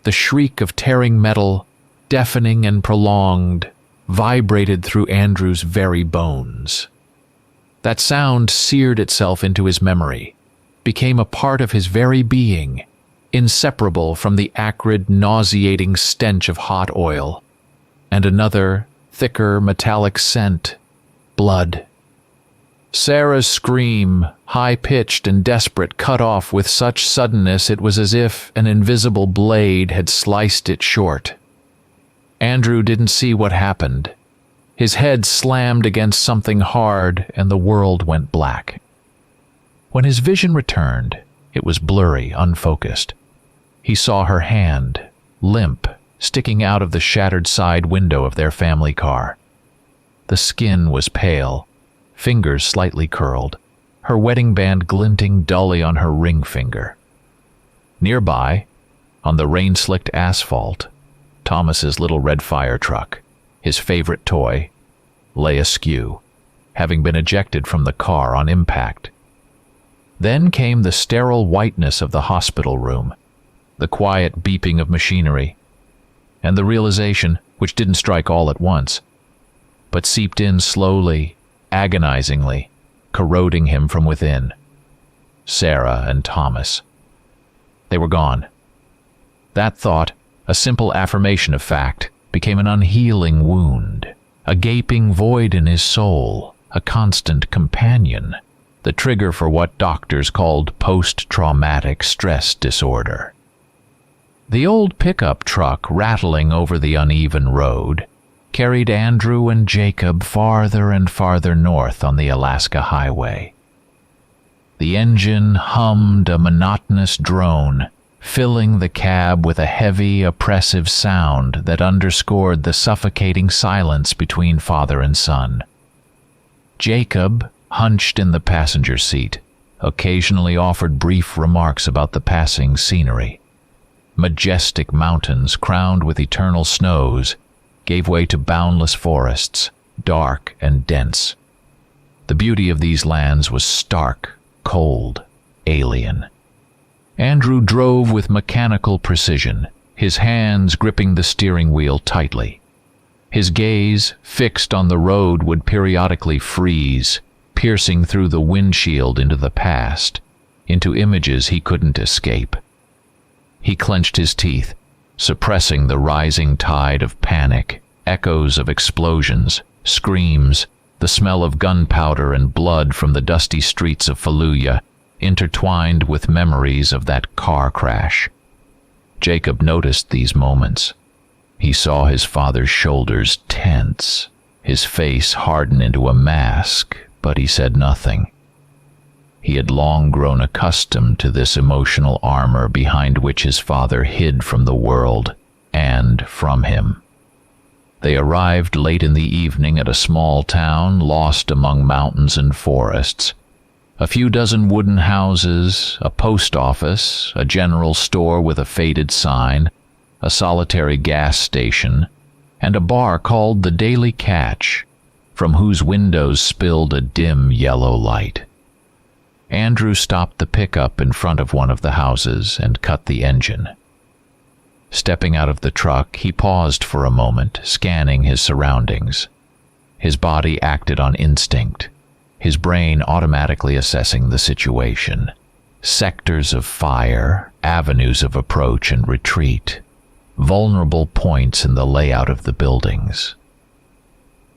The shriek of tearing metal, deafening and prolonged, vibrated through Andrew's very bones. That sound seared itself into his memory, became a part of his very being, inseparable from the acrid, nauseating stench of hot oil, and another, thicker, metallic scent: blood. Sarah's scream, high-pitched and desperate, cut off with such suddenness it was as if an invisible blade had sliced it short. Andrew didn't see what happened. His head slammed against something hard, and the world went black. When his vision returned, it was blurry, unfocused. He saw her hand, limp, sticking out of the shattered side window of their family car. The skin was pale, fingers slightly curled, her wedding band glinting dully on her ring finger. Nearby, on the rain-slicked asphalt, Thomas's little red fire truck, his favorite toy, lay askew, having been ejected from the car on impact. Then came the sterile whiteness of the hospital room, the quiet beeping of machinery, and the realization, which didn't strike all at once, but seeped in slowly, agonizingly, corroding him from within. Sarah and Thomas. They were gone. That thought, a simple affirmation of fact, became an unhealing wound, a gaping void in his soul, a constant companion, the trigger for what doctors called post-traumatic stress disorder. The old pickup truck rattling over the uneven road carried Andrew and Jacob farther and farther north on the Alaska highway. The engine hummed a monotonous drone, filling the cab with a heavy, oppressive sound that underscored the suffocating silence between father and son. Jacob, hunched in the passenger seat, occasionally offered brief remarks about the passing scenery. Majestic mountains crowned with eternal snows gave way to boundless forests, dark and dense. The beauty of these lands was stark, cold, alien. Andrew drove with mechanical precision, his hands gripping the steering wheel tightly. His gaze, fixed on the road, would periodically freeze, piercing through the windshield into the past, into images he couldn't escape. He clenched his teeth, suppressing the rising tide of panic, echoes of explosions, screams, the smell of gunpowder and blood from the dusty streets of Fallujah, intertwined with memories of that car crash. Jacob noticed these moments. He saw his father's shoulders tense, his face harden into a mask, but he said nothing. He had long grown accustomed to this emotional armor behind which his father hid from the world and from him. They arrived late in the evening at a small town lost among mountains and forests. A few dozen wooden houses, a post office, a general store with a faded sign, a solitary gas station, and a bar called the Daily Catch, from whose windows spilled a dim yellow light. Andrew stopped the pickup in front of one of the houses and cut the engine. Stepping out of the truck, he paused for a moment, scanning his surroundings. His body acted on instinct, his brain automatically assessing the situation. Sectors of fire, avenues of approach and retreat, vulnerable points in the layout of the buildings.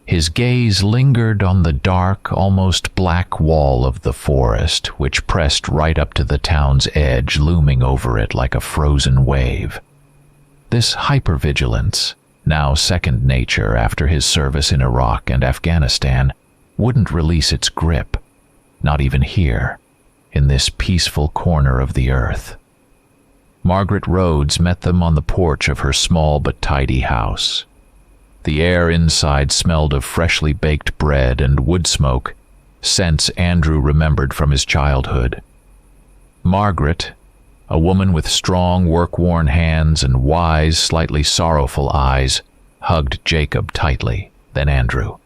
His gaze lingered on the dark, almost black wall of the forest, which pressed right up to the town's edge, looming over it like a frozen wave. This hypervigilance, now second nature after his service in Iraq and Afghanistan, wouldn't release its grip, not even here, in this peaceful corner of the earth. Margaret Rhodes met them on the porch of her small but tidy house. The air inside smelled of freshly baked bread and wood smoke, scents Andrew remembered from his childhood. Margaret, a woman with strong, work-worn hands and wise, slightly sorrowful eyes, hugged Jacob tightly, then Andrew.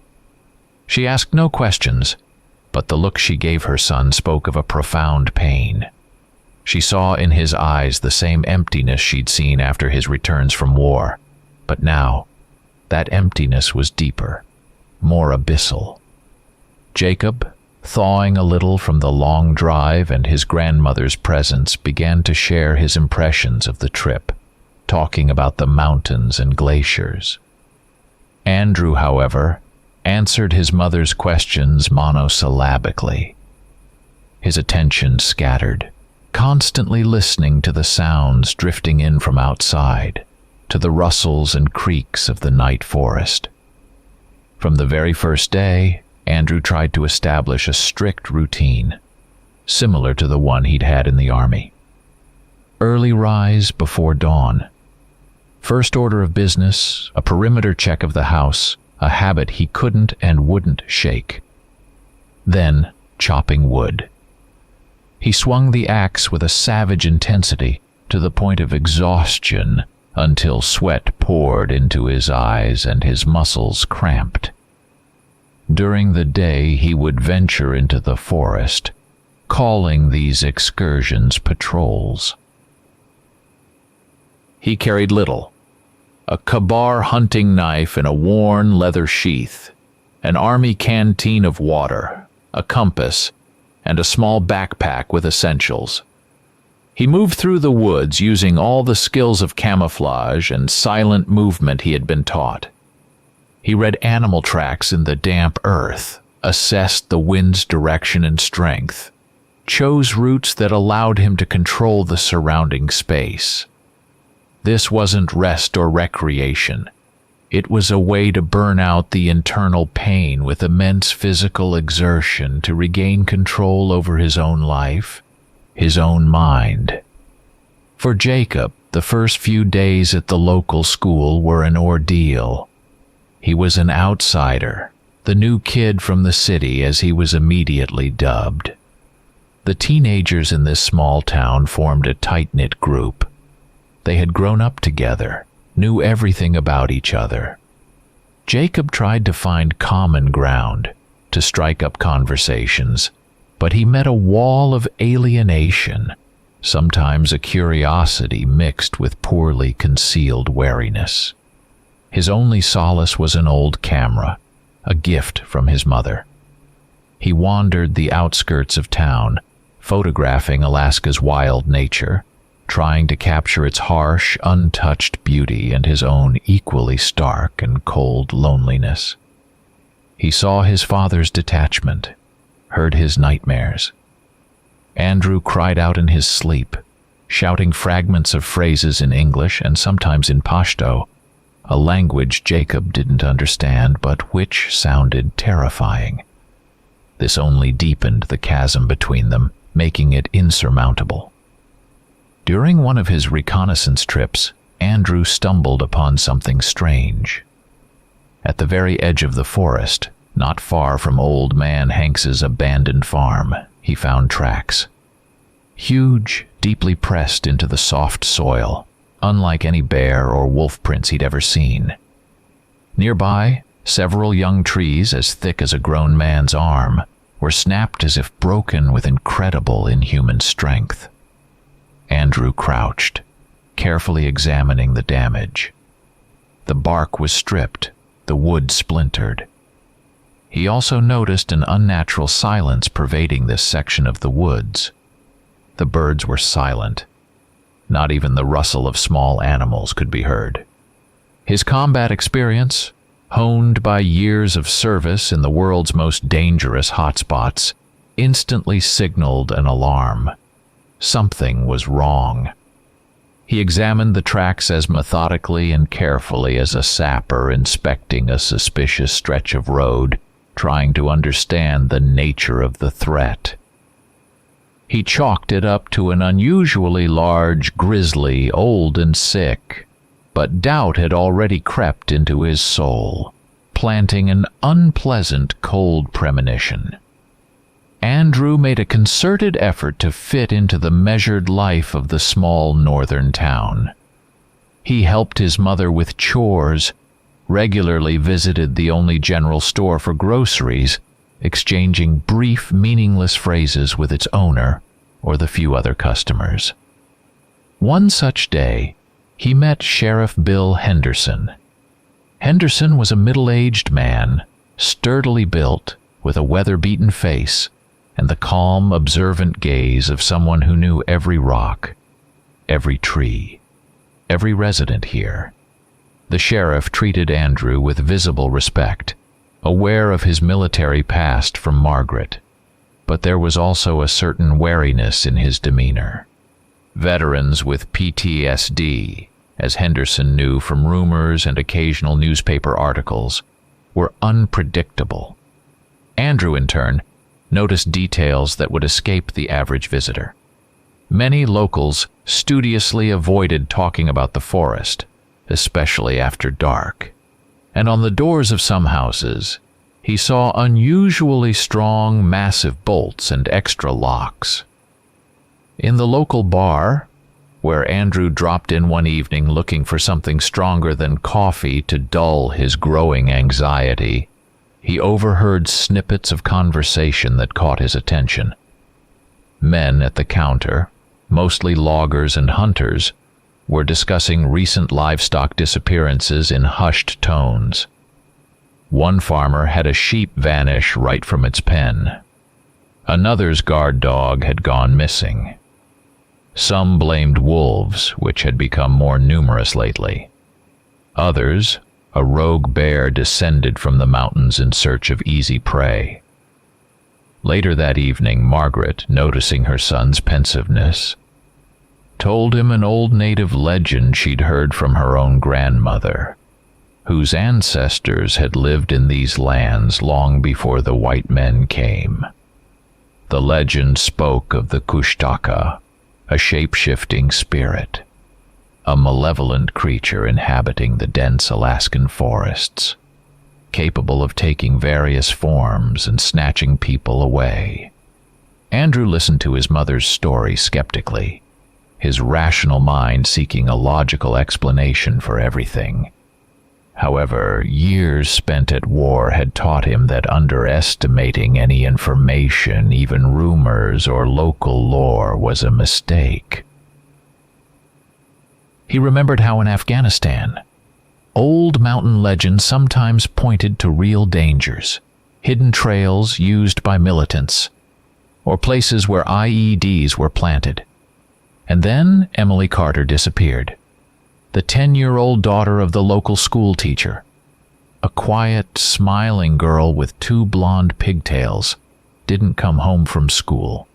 She asked no questions, but the look she gave her son spoke of a profound pain. She saw in his eyes the same emptiness she'd seen after his returns from war, but now that emptiness was deeper, more abyssal. Jacob, thawing a little from the long drive and his grandmother's presence, began to share his impressions of the trip, talking about the mountains and glaciers. Andrew, however, answered his mother's questions monosyllabically. His attention scattered, constantly listening to the sounds drifting in from outside, to the rustles and creaks of the night forest. From the very first day, Andrew tried to establish a strict routine, similar to the one he'd had in the army. Early rise before dawn. First order of business, a perimeter check of the house, a habit he couldn't and wouldn't shake. Then, chopping wood. He swung the axe with a savage intensity to the point of exhaustion until sweat poured into his eyes and his muscles cramped. During the day he would venture into the forest, calling these excursions patrols. He carried little: a Kabar hunting knife in a worn leather sheath, an army canteen of water, a compass, and a small backpack with essentials. He moved through the woods using all the skills of camouflage and silent movement he had been taught. He read animal tracks in the damp earth, assessed the wind's direction and strength, chose routes that allowed him to control the surrounding space. This wasn't rest or recreation. It was a way to burn out the internal pain with immense physical exertion to regain control over his own life, his own mind. For Jacob, the first few days at the local school were an ordeal. He was an outsider, the new kid from the city, as he was immediately dubbed. The teenagers in this small town formed a tight-knit group. They had grown up together, knew everything about each other. Jacob tried to find common ground, to strike up conversations, but he met a wall of alienation, sometimes a curiosity mixed with poorly concealed wariness. His only solace was an old camera, a gift from his mother. He wandered the outskirts of town, photographing Alaska's wild nature, trying to capture its harsh, untouched beauty and his own equally stark and cold loneliness. He saw his father's detachment, heard his nightmares. Andrew cried out in his sleep, shouting fragments of phrases in English and sometimes in Pashto, a language Jacob didn't understand but which sounded terrifying. This only deepened the chasm between them, making it insurmountable. During one of his reconnaissance trips, Andrew stumbled upon something strange. At the very edge of the forest, not far from Old Man Hanks's abandoned farm, he found tracks. Huge, deeply pressed into the soft soil, unlike any bear or wolf prints he'd ever seen. Nearby, several young trees as thick as a grown man's arm were snapped as if broken with incredible inhuman strength. Andrew crouched, carefully examining the damage. The bark was stripped, the wood splintered. He also noticed an unnatural silence pervading this section of the woods. The birds were silent. Not even the rustle of small animals could be heard. His combat experience, honed by years of service in the world's most dangerous hotspots, instantly signaled an alarm. Something was wrong. He examined the tracks as methodically and carefully as a sapper inspecting a suspicious stretch of road, trying to understand the nature of the threat. He chalked it up to an unusually large grizzly, old and sick, but doubt had already crept into his soul, planting an unpleasant cold premonition. Andrew made a concerted effort to fit into the measured life of the small northern town. He helped his mother with chores, regularly visited the only general store for groceries, exchanging brief, meaningless phrases with its owner, or the few other customers. One such day, he met Sheriff Bill Henderson. Henderson was a middle-aged man, sturdily built, with a weather-beaten face and the calm, observant gaze of someone who knew every rock, every tree, every resident here. The sheriff treated Andrew with visible respect, aware of his military past from Margaret, but there was also a certain wariness in his demeanor. Veterans with PTSD, as Henderson knew from rumors and occasional newspaper articles, were unpredictable. Andrew, in turn, noticed details that would escape the average visitor. Many locals studiously avoided talking about the forest, especially after dark, and on the doors of some houses, he saw unusually strong, massive bolts and extra locks. In the local bar, where Andrew dropped in one evening looking for something stronger than coffee to dull his growing anxiety, he overheard snippets of conversation that caught his attention. Men at the counter, mostly loggers and hunters, were discussing recent livestock disappearances in hushed tones. One farmer had a sheep vanish right from its pen. Another's guard dog had gone missing. Some blamed wolves, which had become more numerous lately. Others, a rogue bear descended from the mountains in search of easy prey. Later that evening, Margaret, noticing her son's pensiveness, told him an old native legend she'd heard from her own grandmother, whose ancestors had lived in these lands long before the white men came. The legend spoke of the Kushtaka, a shape-shifting spirit, a malevolent creature inhabiting the dense Alaskan forests, capable of taking various forms and snatching people away. Andrew listened to his mother's story skeptically, his rational mind seeking a logical explanation for everything. However, years spent at war had taught him that underestimating any information, even rumors or local lore, was a mistake. He remembered how in Afghanistan, old mountain legends sometimes pointed to real dangers, hidden trails used by militants, or places where IEDs were planted. And then Emily Carter disappeared, the 10-year-old daughter of the local school teacher. A quiet, smiling girl with 2 blonde pigtails didn't come home from school.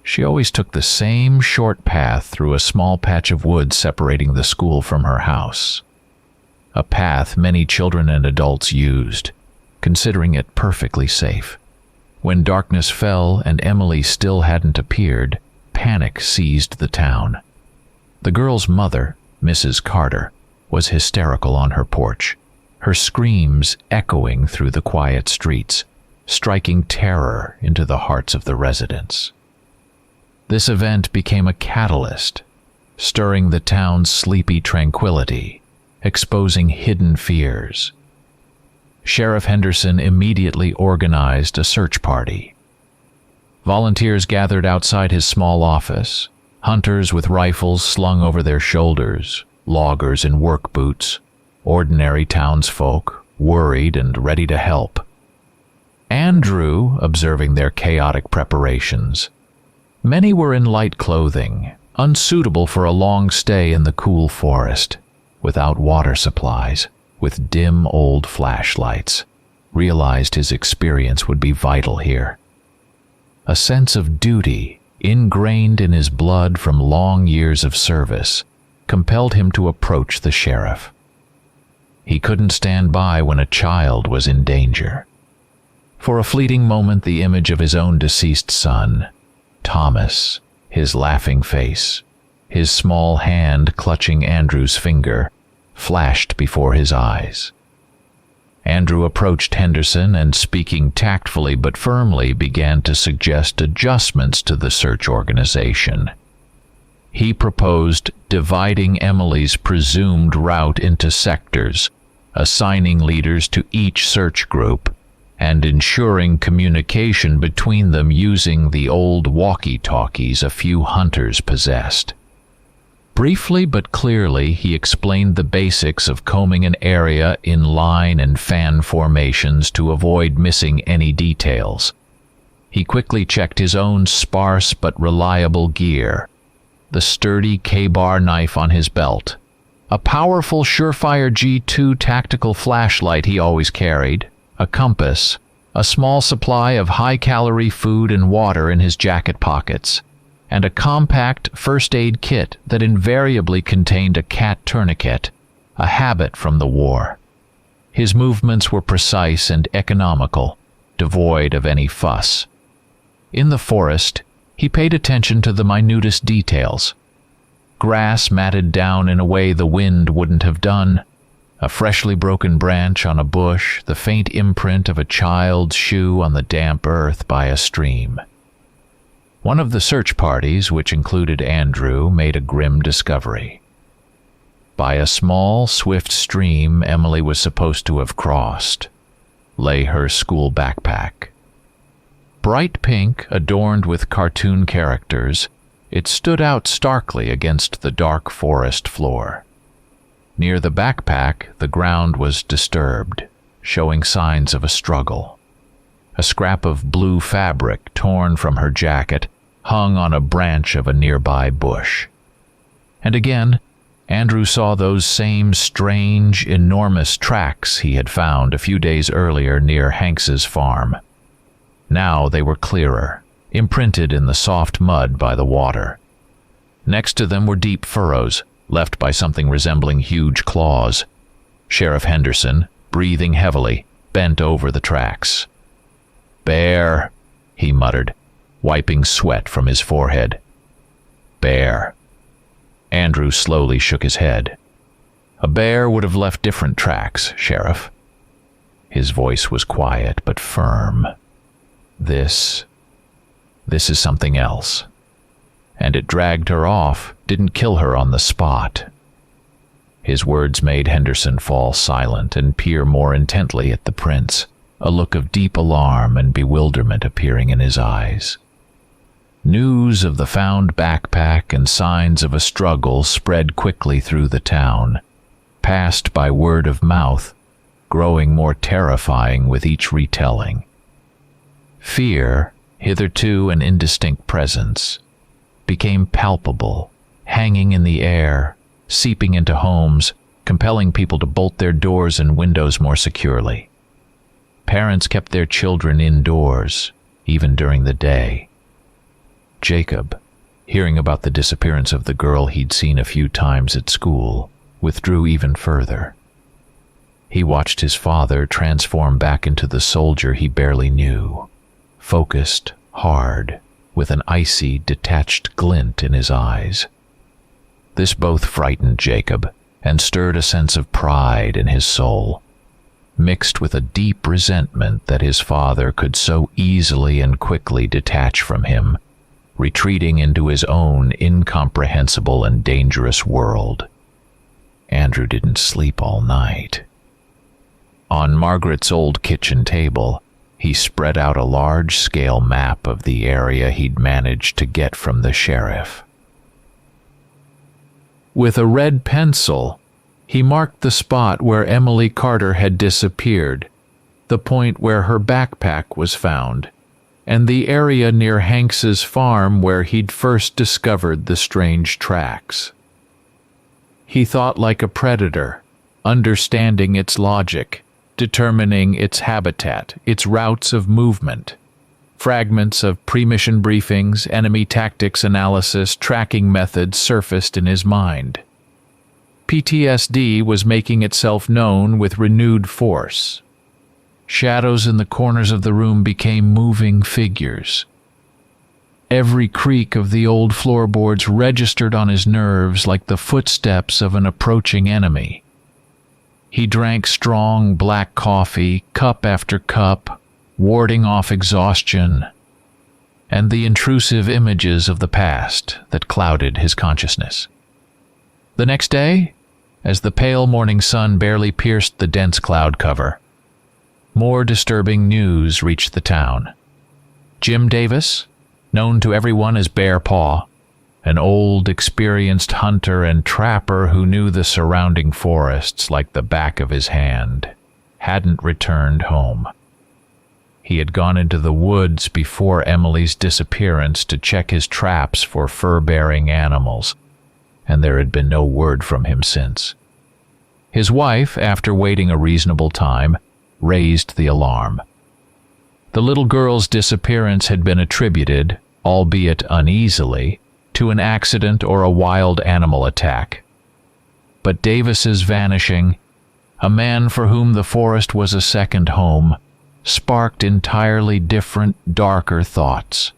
She always took the same short path through a small patch of woods separating the school from her house. A path many children and adults used, considering it perfectly safe. When darkness fell and Emily still hadn't appeared, panic seized the town. The girl's mother, Mrs. Carter, was hysterical on her porch, her screams echoing through the quiet streets, striking terror into the hearts of the residents. This event became a catalyst, stirring the town's sleepy tranquility, exposing hidden fears. Sheriff Henderson immediately organized a search party. Volunteers gathered outside his small office, hunters with rifles slung over their shoulders, loggers in work boots, ordinary townsfolk, worried and ready to help. Andrew, observing their chaotic preparations. Many were in light clothing, unsuitable for a long stay in the cool forest, without water supplies, with dim old flashlights, realized his experience would be vital here. A sense of duty, ingrained in his blood from long years of service, compelled him to approach the sheriff. He couldn't stand by when a child was in danger. For a fleeting moment, the image of his own deceased son, Thomas, his laughing face, his small hand clutching Andrew's finger, flashed before his eyes. Andrew approached Henderson and, speaking tactfully but firmly, began to suggest adjustments to the search organization. He proposed dividing Emily's presumed route into sectors, assigning leaders to each search group, and ensuring communication between them using the old walkie-talkies a few hunters possessed. Briefly but clearly, he explained the basics of combing an area in line and fan formations to avoid missing any details. He quickly checked his own sparse but reliable gear, the sturdy K-bar knife on his belt, a powerful Surefire G2 tactical flashlight he always carried, a compass, a small supply of high-calorie food and water in his jacket pockets, and a compact first aid kit that invariably contained a cat tourniquet, a habit from the war. His movements were precise and economical, devoid of any fuss. In the forest, he paid attention to the minutest details. Grass matted down in a way the wind wouldn't have done, a freshly broken branch on a bush, the faint imprint of a child's shoe on the damp earth by a stream. One of the search parties, which included Andrew, made a grim discovery. By a small, swift stream Emily was supposed to have crossed lay her school backpack. Bright pink, adorned with cartoon characters, it stood out starkly against the dark forest floor. Near the backpack, the ground was disturbed, showing signs of a struggle. A scrap of blue fabric, torn from her jacket, hung on a branch of a nearby bush. And again, Andrew saw those same strange, enormous tracks he had found a few days earlier near Hanks's farm. Now they were clearer, imprinted in the soft mud by the water. Next to them were deep furrows, left by something resembling huge claws. Sheriff Henderson, breathing heavily, bent over the tracks. "Bear," he muttered, wiping sweat from his forehead. "Bear." Andrew slowly shook his head. "A bear would have left different tracks, Sheriff." His voice was quiet but firm. This is something else. And it dragged her off, didn't kill her on the spot." His words made Henderson fall silent and peer more intently at the prints, a look of deep alarm and bewilderment appearing in his eyes. News of the found backpack and signs of a struggle spread quickly through the town, passed by word of mouth, growing more terrifying with each retelling. Fear, hitherto an indistinct presence, became palpable, hanging in the air, seeping into homes, compelling people to bolt their doors and windows more securely. Parents kept their children indoors, even during the day. Jacob, hearing about the disappearance of the girl he'd seen a few times at school, withdrew even further. He watched his father transform back into the soldier he barely knew, focused, hard, with an icy, detached glint in his eyes. This both frightened Jacob and stirred a sense of pride in his soul, mixed with a deep resentment that his father could so easily and quickly detach from him, retreating into his own incomprehensible and dangerous world. Andrew didn't sleep all night. On Margaret's old kitchen table, he spread out a large-scale map of the area he'd managed to get from the sheriff. With a red pencil, he marked the spot where Emily Carter had disappeared, the point where her backpack was found, and the area near Hanks's farm where he'd first discovered the strange tracks. He thought like a predator, understanding its logic, determining its habitat, its routes of movement. Fragments of pre-mission briefings, enemy tactics analysis, tracking methods surfaced in his mind. PTSD was making itself known with renewed force. Shadows in the corners of the room became moving figures. Every creak of the old floorboards registered on his nerves like the footsteps of an approaching enemy. He drank strong black coffee, cup after cup, warding off exhaustion and the intrusive images of the past that clouded his consciousness. The next day, as the pale morning sun barely pierced the dense cloud cover, more disturbing news reached the town. Jim Davis, known to everyone as Bear Paw, an old, experienced hunter and trapper who knew the surrounding forests like the back of his hand, hadn't returned home. He had gone into the woods before Emily's disappearance to check his traps for fur-bearing animals, and there had been no word from him since. His wife, after waiting a reasonable time, raised the alarm. The little girl's disappearance had been attributed, albeit uneasily, to an accident or a wild animal attack. But Davis's vanishing, a man for whom the forest was a second home, sparked entirely different, darker thoughts.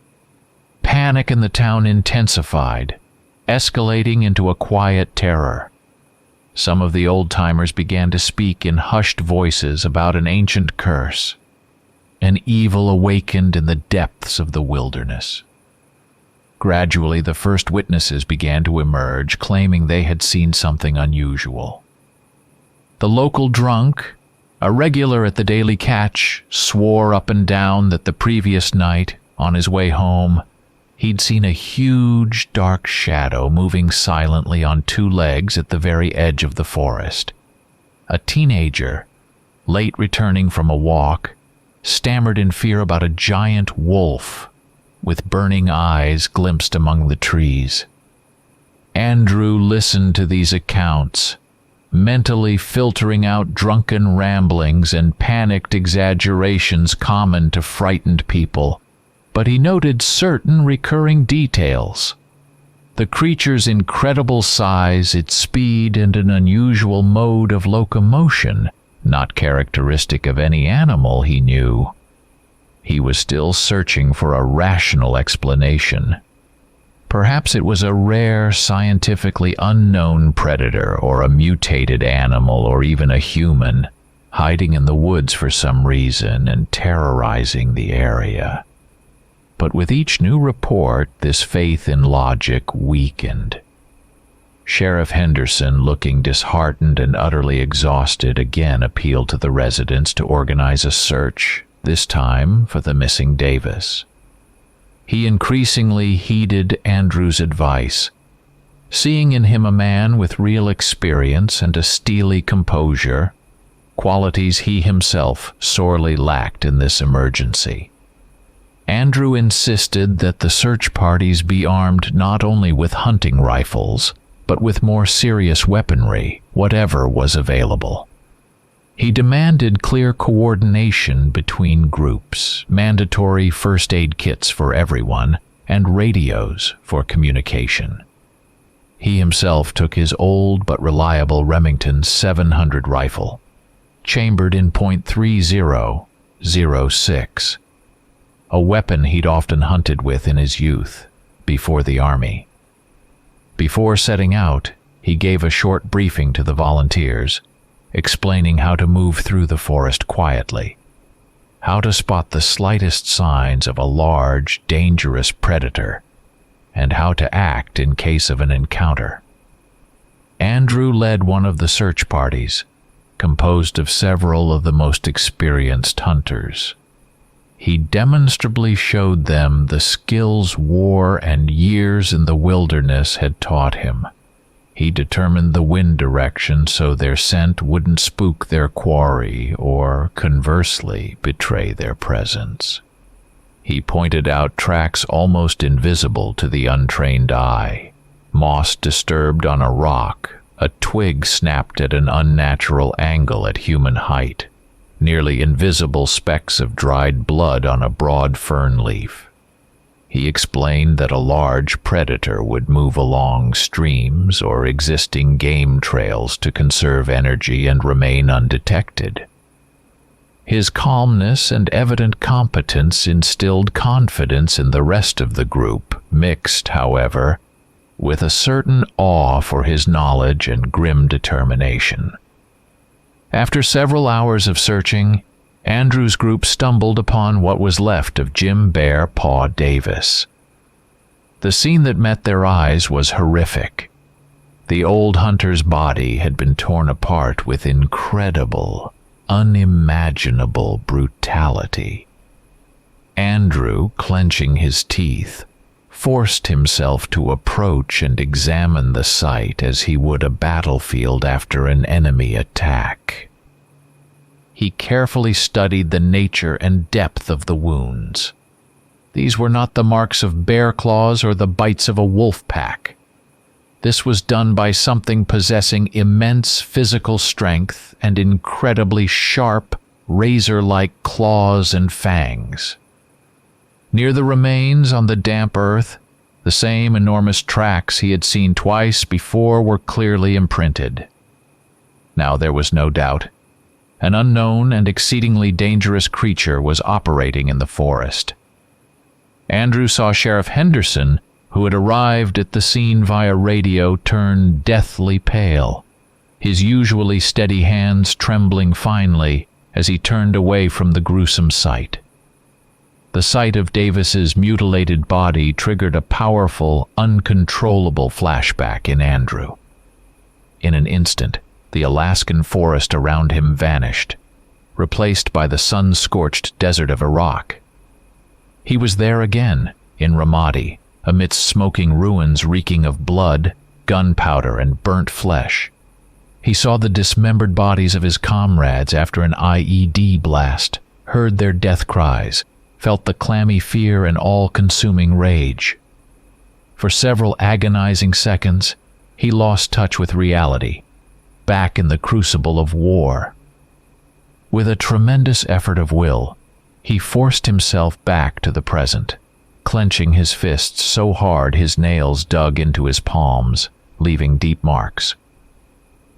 Panic in the town intensified, escalating into a quiet terror. Some of the old-timers began to speak in hushed voices about an ancient curse, an evil awakened in the depths of the wilderness. Gradually, the first witnesses began to emerge, claiming they had seen something unusual. The local drunk, a regular at the daily catch, swore up and down that the previous night, on his way home, he'd seen a huge, dark shadow moving silently on two legs at the very edge of the forest. A teenager, late returning from a walk, stammered in fear about a giant wolf with burning eyes glimpsed among the trees. Andrew listened to these accounts, mentally filtering out drunken ramblings and panicked exaggerations common to frightened people. But he noted certain recurring details. The creature's incredible size, its speed, and an unusual mode of locomotion, not characteristic of any animal he knew. He was still searching for a rational explanation. Perhaps it was a rare, scientifically unknown predator, or a mutated animal, or even a human, hiding in the woods for some reason and terrorizing the area. But with each new report, this faith in logic weakened. Sheriff Henderson, looking disheartened and utterly exhausted, again appealed to the residents to organize a search, this time for the missing Davis. He increasingly heeded Andrew's advice, seeing in him a man with real experience and a steely composure, qualities he himself sorely lacked in this emergency. Andrew insisted that the search parties be armed not only with hunting rifles, but with more serious weaponry, whatever was available. He demanded clear coordination between groups, mandatory first aid kits for everyone, and radios for communication. He himself took his old but reliable Remington 700 rifle, chambered in .3006, a weapon he'd often hunted with in his youth, before the army. Before setting out, he gave a short briefing to the volunteers, explaining how to move through the forest quietly, how to spot the slightest signs of a large, dangerous predator, and how to act in case of an encounter. Andrew led one of the search parties, composed of several of the most experienced hunters. He demonstrably showed them the skills war and years in the wilderness had taught him. He determined the wind direction so their scent wouldn't spook their quarry or, conversely, betray their presence. He pointed out tracks almost invisible to the untrained eye, moss disturbed on a rock, a twig snapped at an unnatural angle at human height, nearly invisible specks of dried blood on a broad fern leaf. He explained that a large predator would move along streams or existing game trails to conserve energy and remain undetected. His calmness and evident competence instilled confidence in the rest of the group, mixed, however, with a certain awe for his knowledge and grim determination. After several hours of searching, Andrew's group stumbled upon what was left of Jim Bear Paw Davis. The scene that met their eyes was horrific. The old hunter's body had been torn apart with incredible, unimaginable brutality. Andrew, clenching his teeth, forced himself to approach and examine the site as he would a battlefield after an enemy attack. He carefully studied the nature and depth of the wounds. These were not the marks of bear claws or the bites of a wolf pack. This was done by something possessing immense physical strength and incredibly sharp, razor-like claws and fangs. Near the remains on the damp earth, the same enormous tracks he had seen twice before were clearly imprinted. Now there was no doubt. An unknown and exceedingly dangerous creature was operating in the forest. Andrew saw Sheriff Henderson, who had arrived at the scene via radio, turn deathly pale, his usually steady hands trembling finely as he turned away from the gruesome sight. The sight of Davis's mutilated body triggered a powerful, uncontrollable flashback in Andrew. In an instant, the Alaskan forest around him vanished, replaced by the sun-scorched desert of Iraq. He was there again, in Ramadi, amidst smoking ruins reeking of blood, gunpowder, and burnt flesh. He saw the dismembered bodies of his comrades after an IED blast, heard their death cries, felt the clammy fear and all-consuming rage. For several agonizing seconds, he lost touch with reality, back in the crucible of war. With a tremendous effort of will, he forced himself back to the present, clenching his fists so hard his nails dug into his palms, leaving deep marks.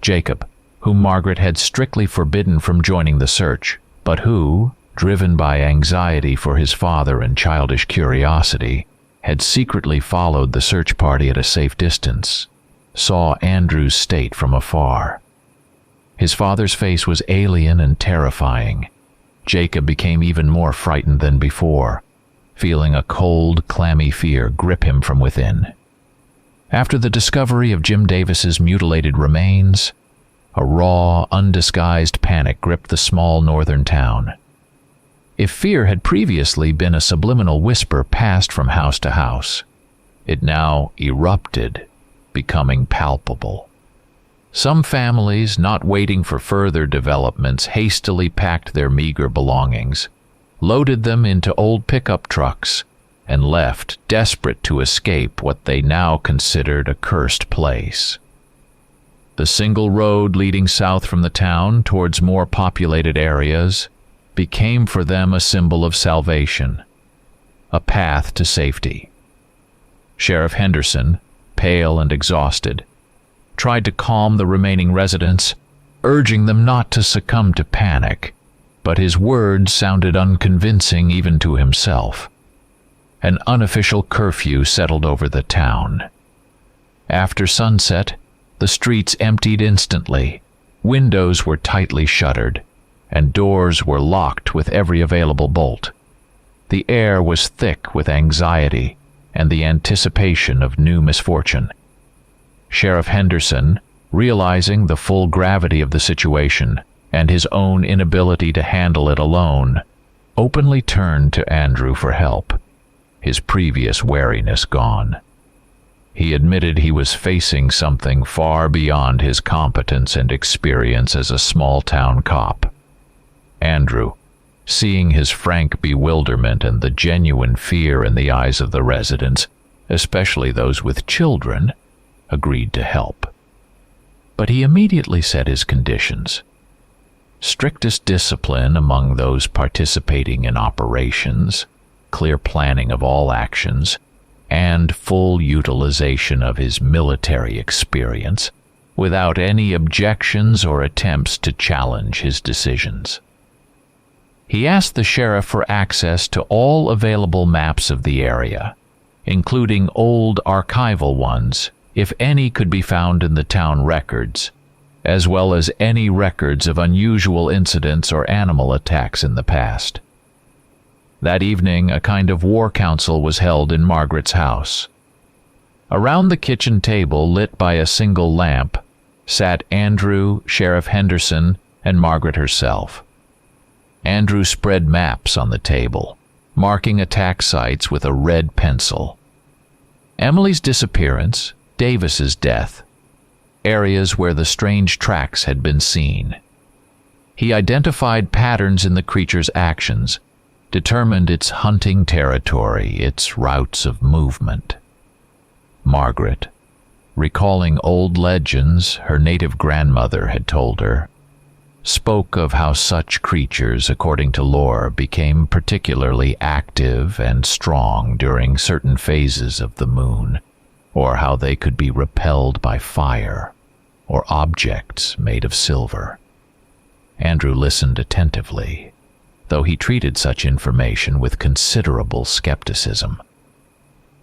Jacob, whom Margaret had strictly forbidden from joining the search, but who, driven by anxiety for his father and childish curiosity, had secretly followed the search party at a safe distance, saw Andrew's state from afar. His father's face was alien and terrifying. Jacob became even more frightened than before, feeling a cold, clammy fear grip him from within. After the discovery of Jim Davis's mutilated remains, a raw, undisguised panic gripped the small northern town. If fear had previously been a subliminal whisper passed from house to house, it now erupted, becoming palpable. Some families, not waiting for further developments, hastily packed their meager belongings, loaded them into old pickup trucks, and left, desperate to escape what they now considered a cursed place. The single road leading south from the town towards more populated areas became for them a symbol of salvation, a path to safety. Sheriff Henderson, pale and exhausted, tried to calm the remaining residents, urging them not to succumb to panic, but his words sounded unconvincing even to himself. An unofficial curfew settled over the town. After sunset, the streets emptied instantly, windows were tightly shuttered, and doors were locked with every available bolt. The air was thick with anxiety and the anticipation of new misfortune. Sheriff Henderson, realizing the full gravity of the situation and his own inability to handle it alone, openly turned to Andrew for help, his previous wariness gone. He admitted he was facing something far beyond his competence and experience as a small-town cop. Andrew, seeing his frank bewilderment and the genuine fear in the eyes of the residents, especially those with children, agreed to help. But he immediately set his conditions. Strictest discipline among those participating in operations, clear planning of all actions, and full utilization of his military experience, without any objections or attempts to challenge his decisions. He asked the sheriff for access to all available maps of the area, including old archival ones, if any could be found in the town records, as well as any records of unusual incidents or animal attacks in the past. That evening, a kind of war council was held in Margaret's house. Around the kitchen table, lit by a single lamp, sat Andrew, Sheriff Henderson, and Margaret herself. Andrew spread maps on the table, marking attack sites with a red pencil. Emily's disappearance, Davis's death, areas where the strange tracks had been seen. He identified patterns in the creature's actions, determined its hunting territory, its routes of movement. Margaret, recalling old legends her native grandmother had told her, spoke of how such creatures, according to lore, became particularly active and strong during certain phases of the moon, or how they could be repelled by fire or objects made of silver. Andrew listened attentively, though he treated such information with considerable skepticism.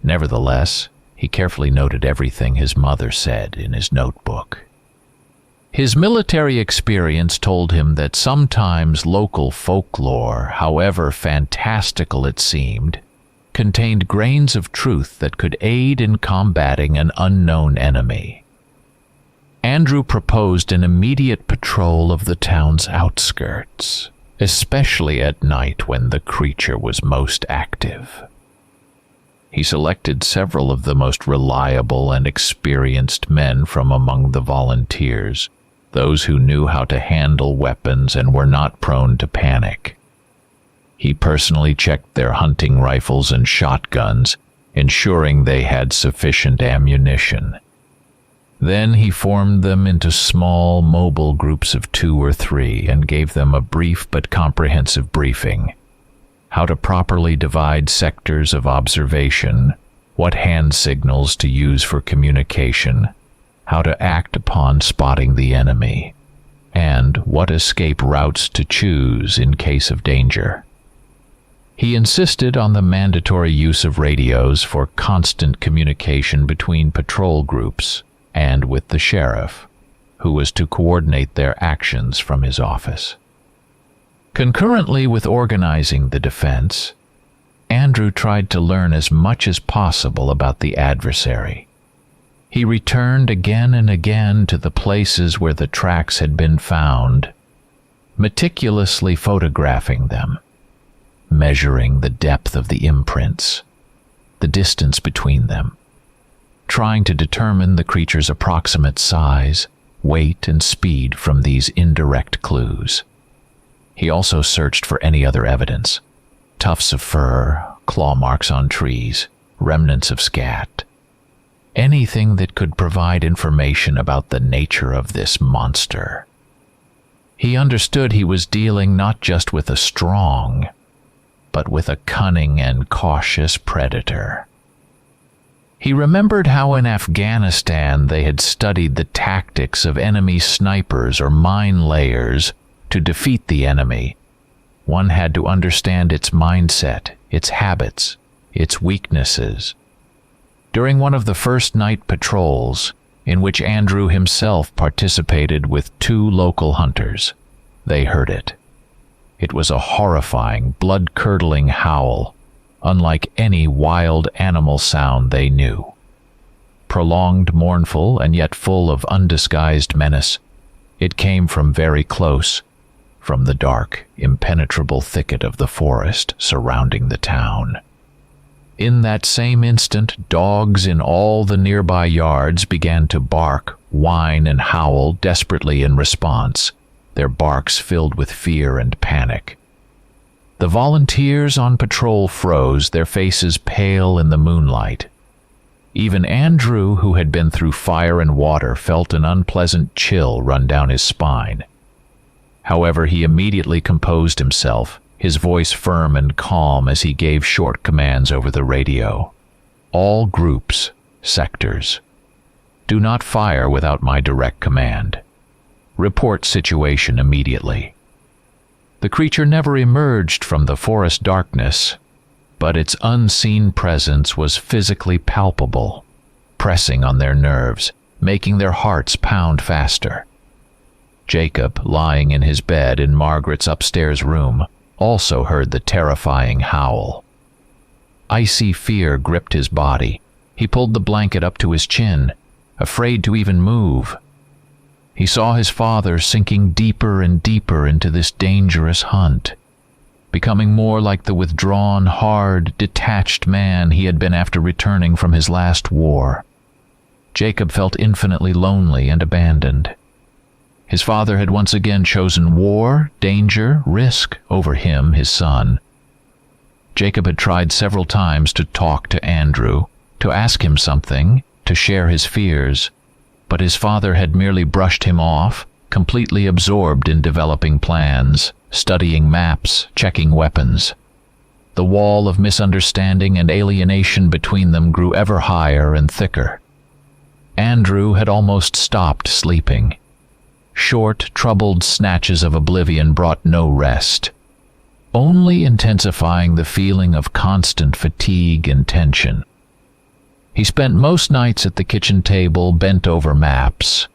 Nevertheless, he carefully noted everything his mother said in his notebook. His military experience told him that sometimes local folklore, however fantastical it seemed, contained grains of truth that could aid in combating an unknown enemy. Andrew proposed an immediate patrol of the town's outskirts, especially at night when the creature was most active. He selected several of the most reliable and experienced men from among the volunteers, those who knew how to handle weapons and were not prone to panic. He personally checked their hunting rifles and shotguns, ensuring they had sufficient ammunition. Then he formed them into small, mobile groups of 2 or 3 and gave them a brief but comprehensive briefing. How to properly divide sectors of observation, what hand signals to use for communication, how to act upon spotting the enemy, and what escape routes to choose in case of danger. He insisted on the mandatory use of radios for constant communication between patrol groups and with the sheriff, who was to coordinate their actions from his office. Concurrently with organizing the defense, Andrew tried to learn as much as possible about the adversary. He returned again and again to the places where the tracks had been found, meticulously photographing them, measuring the depth of the imprints, the distance between them, trying to determine the creature's approximate size, weight, and speed from these indirect clues. He also searched for any other evidence: tufts of fur, claw marks on trees, remnants of scat, anything that could provide information about the nature of this monster. He understood he was dealing not just with a strong, but with a cunning and cautious predator. He remembered how in Afghanistan they had studied the tactics of enemy snipers or mine layers to defeat the enemy. One had to understand its mindset, its habits, its weaknesses. During one of the first night patrols, in which Andrew himself participated with 2 local hunters, they heard it. It was a horrifying, blood-curdling howl, unlike any wild animal sound they knew. Prolonged, mournful, and yet full of undisguised menace, it came from very close, from the dark, impenetrable thicket of the forest surrounding the town. In that same instant, dogs in all the nearby yards began to bark, whine, and howl desperately in response, their barks filled with fear and panic. The volunteers on patrol froze, their faces pale in the moonlight. Even Andrew, who had been through fire and water, felt an unpleasant chill run down his spine. However, he immediately composed himself, his voice firm and calm as he gave short commands over the radio. All groups, sectors. Do not fire without my direct command. Report situation immediately. The creature never emerged from the forest darkness, but its unseen presence was physically palpable, pressing on their nerves, making their hearts pound faster. Jacob, lying in his bed in Margaret's upstairs room, also heard the terrifying howl. Icy fear gripped his body. He pulled the blanket up to his chin, afraid to even move. He saw his father sinking deeper and deeper into this dangerous hunt, becoming more like the withdrawn, hard, detached man he had been after returning from his last war. Jacob felt infinitely lonely and abandoned. His father had once again chosen war, danger, risk over him, his son. Jacob had tried several times to talk to Andrew, to ask him something, to share his fears, but his father had merely brushed him off, completely absorbed in developing plans, studying maps, checking weapons. The wall of misunderstanding and alienation between them grew ever higher and thicker. Andrew had almost stopped sleeping. Short, troubled snatches of oblivion brought no rest, only intensifying the feeling of constant fatigue and tension. He spent most nights at the kitchen table, bent over maps.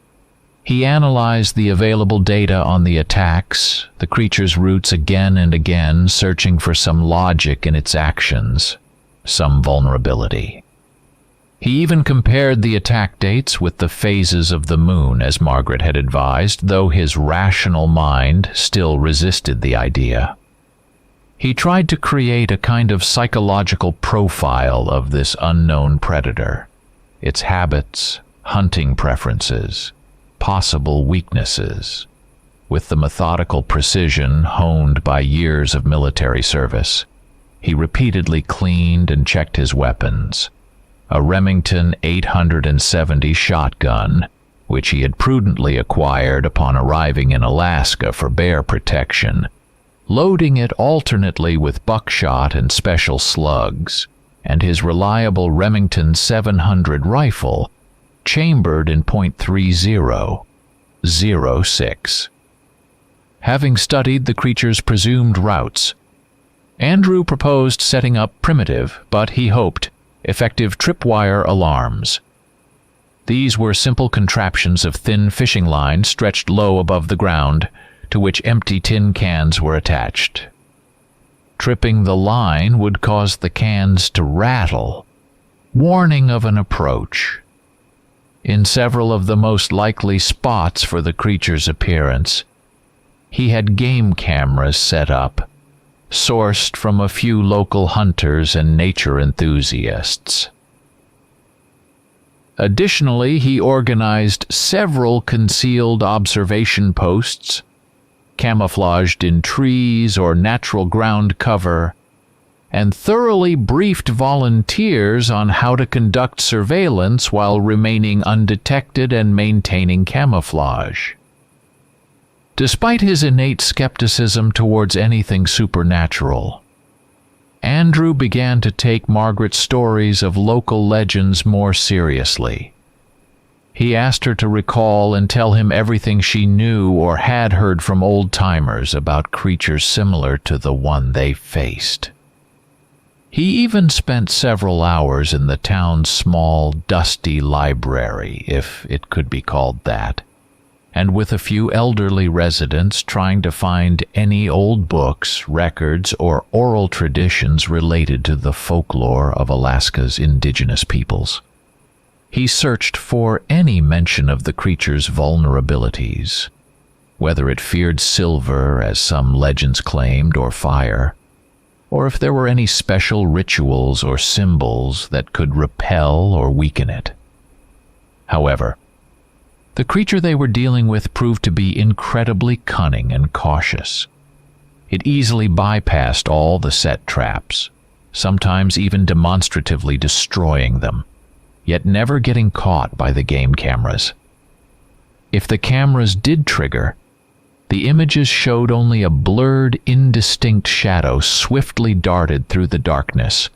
He analyzed the available data on the attacks, the creature's routes again and again, searching for some logic in its actions, some vulnerability. He even compared the attack dates with the phases of the moon, as Margaret had advised, though his rational mind still resisted the idea. He tried to create a kind of psychological profile of this unknown predator, its habits, hunting preferences, possible weaknesses, with the methodical precision honed by years of military service. He repeatedly cleaned and checked his weapons. A Remington 870 shotgun, which he had prudently acquired upon arriving in Alaska for bear protection, loading it alternately with buckshot and special slugs, and his reliable Remington 700 rifle, chambered in .30.06. Having studied the creature's presumed routes, Andrew proposed setting up primitive, but he hoped, effective tripwire alarms. These were simple contraptions of thin fishing line stretched low above the ground, to which empty tin cans were attached. Tripping the line would cause the cans to rattle, warning of an approach. In several of the most likely spots for the creature's appearance, he had game cameras set up, sourced from a few local hunters and nature enthusiasts. Additionally, he organized several concealed observation posts, camouflaged in trees or natural ground cover, and thoroughly briefed volunteers on how to conduct surveillance while remaining undetected and maintaining camouflage. Despite his innate skepticism towards anything supernatural, Andrew began to take Margaret's stories of local legends more seriously. He asked her to recall and tell him everything she knew or had heard from old-timers about creatures similar to the one they faced. He even spent several hours in the town's small, dusty library, if it could be called that, and with a few elderly residents trying to find any old books, records, or oral traditions related to the folklore of Alaska's indigenous peoples. He searched for any mention of the creature's vulnerabilities, whether it feared silver, as some legends claimed, or fire, or if there were any special rituals or symbols that could repel or weaken it. However, the creature they were dealing with proved to be incredibly cunning and cautious. It easily bypassed all the set traps, sometimes even demonstratively destroying them, yet never getting caught by the game cameras. If the cameras did trigger, the images showed only a blurred, indistinct shadow swiftly darted through the darkness,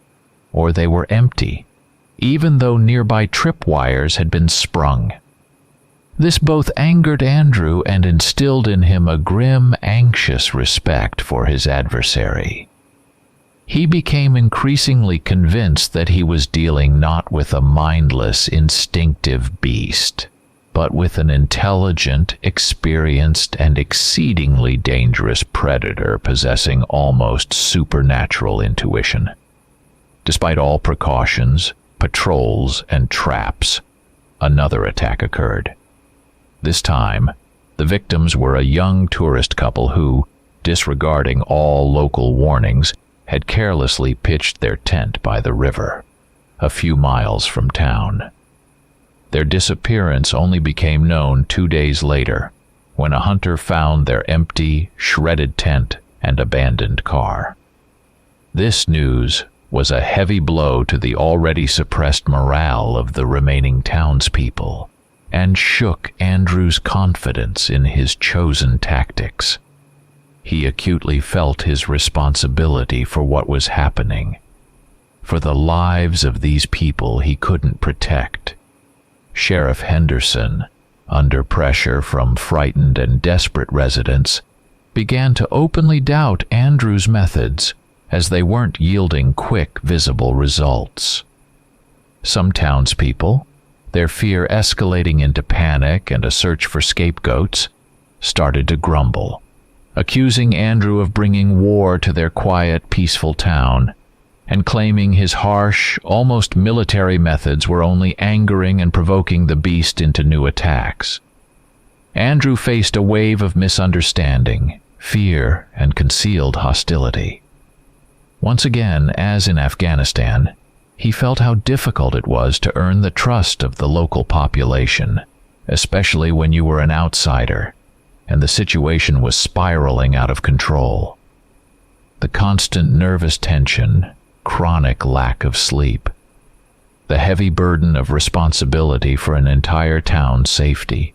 or they were empty, even though nearby tripwires had been sprung. This both angered Andrew and instilled in him a grim, anxious respect for his adversary. He became increasingly convinced that he was dealing not with a mindless, instinctive beast, but with an intelligent, experienced, and exceedingly dangerous predator possessing almost supernatural intuition. Despite all precautions, patrols, and traps, another attack occurred. This time, the victims were a young tourist couple who, disregarding all local warnings, had carelessly pitched their tent by the river, a few miles from town. Their disappearance only became known 2 days later, when a hunter found their empty, shredded tent and abandoned car. This news was a heavy blow to the already suppressed morale of the remaining townspeople, and shook Andrew's confidence in his chosen tactics. He acutely felt his responsibility for what was happening, for the lives of these people he couldn't protect. Sheriff Henderson, under pressure from frightened and desperate residents, began to openly doubt Andrew's methods, as they weren't yielding quick, visible results. Some townspeople, their fear escalating into panic and a search for scapegoats, started to grumble, accusing Andrew of bringing war to their quiet, peaceful town, and claiming his harsh, almost military methods were only angering and provoking the beast into new attacks. Andrew faced a wave of misunderstanding, fear, and concealed hostility. Once again, as in Afghanistan, he felt how difficult it was to earn the trust of the local population, especially when you were an outsider, and the situation was spiraling out of control. The constant nervous tension, chronic lack of sleep, the heavy burden of responsibility for an entire town's safety,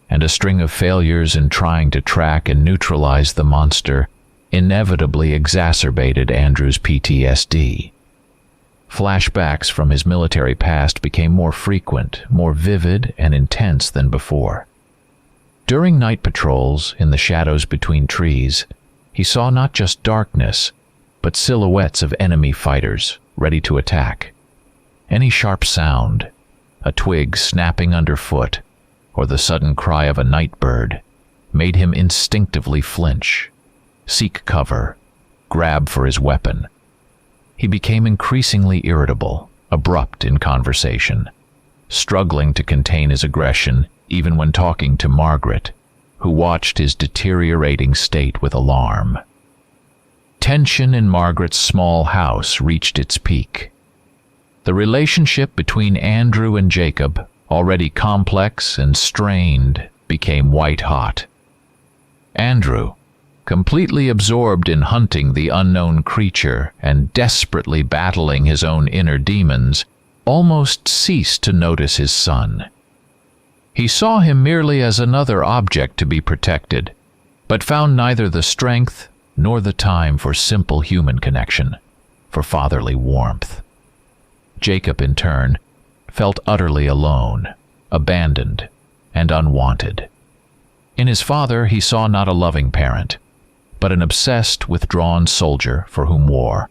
and a string of failures in trying to track and neutralize the monster inevitably exacerbated Andrew's PTSD. Flashbacks from his military past became more frequent, more vivid, and intense than before. During night patrols in the shadows between trees, he saw not just darkness, but silhouettes of enemy fighters ready to attack. Any sharp sound, a twig snapping underfoot, or the sudden cry of a night bird, made him instinctively flinch, seek cover, grab for his weapon. He became increasingly irritable, abrupt in conversation, struggling to contain his aggression even when talking to Margaret, who watched his deteriorating state with alarm. Tension in Margaret's small house reached its peak. The relationship between Andrew and Jacob, already complex and strained, became white-hot. Andrew, completely absorbed in hunting the unknown creature and desperately battling his own inner demons, almost ceased to notice his son. He saw him merely as another object to be protected, but found neither the strength nor the time for simple human connection, for fatherly warmth. Jacob, in turn, felt utterly alone, abandoned, and unwanted. In his father, he saw not a loving parent, but an obsessed, withdrawn soldier for whom war,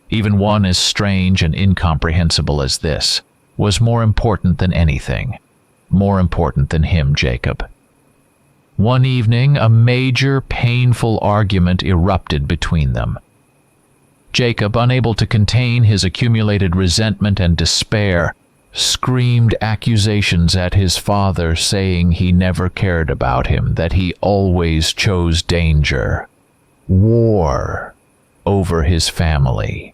even one as strange and incomprehensible as this, was more important than anything, more important than him, Jacob. One evening, a major, painful argument erupted between them. Jacob, unable to contain his accumulated resentment and despair, screamed accusations at his father, saying he never cared about him, that he always chose danger, war, over his family.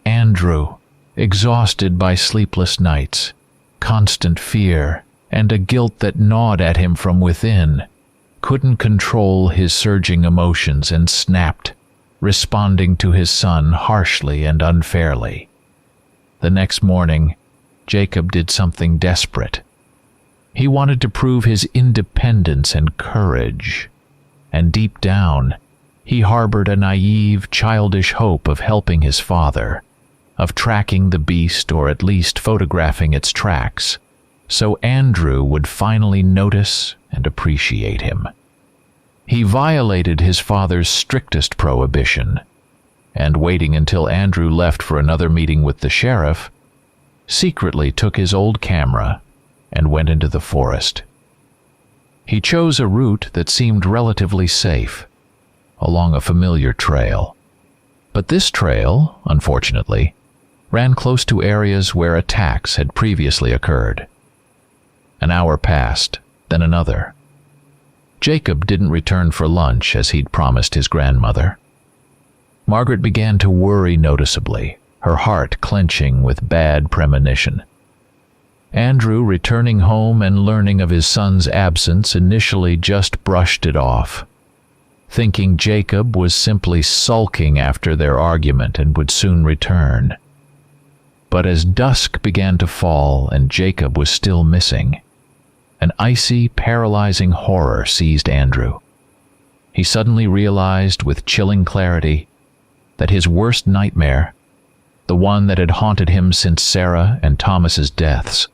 Andrew, exhausted by sleepless nights, constant fear, and a guilt that gnawed at him from within, couldn't control his surging emotions and snapped, responding to his son harshly and unfairly. The next morning, Jacob did something desperate. He wanted to prove his independence and courage, and deep down, he harbored a naive, childish hope of helping his father, of tracking the beast or at least photographing its tracks, so Andrew would finally notice and appreciate him. He violated his father's strictest prohibition, and waiting until Andrew left for another meeting with the sheriff, secretly took his old camera and went into the forest. He chose a route that seemed relatively safe, along a familiar trail. But this trail, unfortunately, ran close to areas where attacks had previously occurred. An hour passed, then another. Jacob didn't return for lunch as he'd promised his grandmother. Margaret began to worry noticeably, her heart clenching with bad premonition. Andrew, returning home and learning of his son's absence, initially just brushed it off, thinking Jacob was simply sulking after their argument and would soon return. But as dusk began to fall and Jacob was still missing, an icy, paralyzing horror seized Andrew. He suddenly realized with chilling clarity that his worst nightmare, the one that had haunted him since Sarah and Thomas's deaths,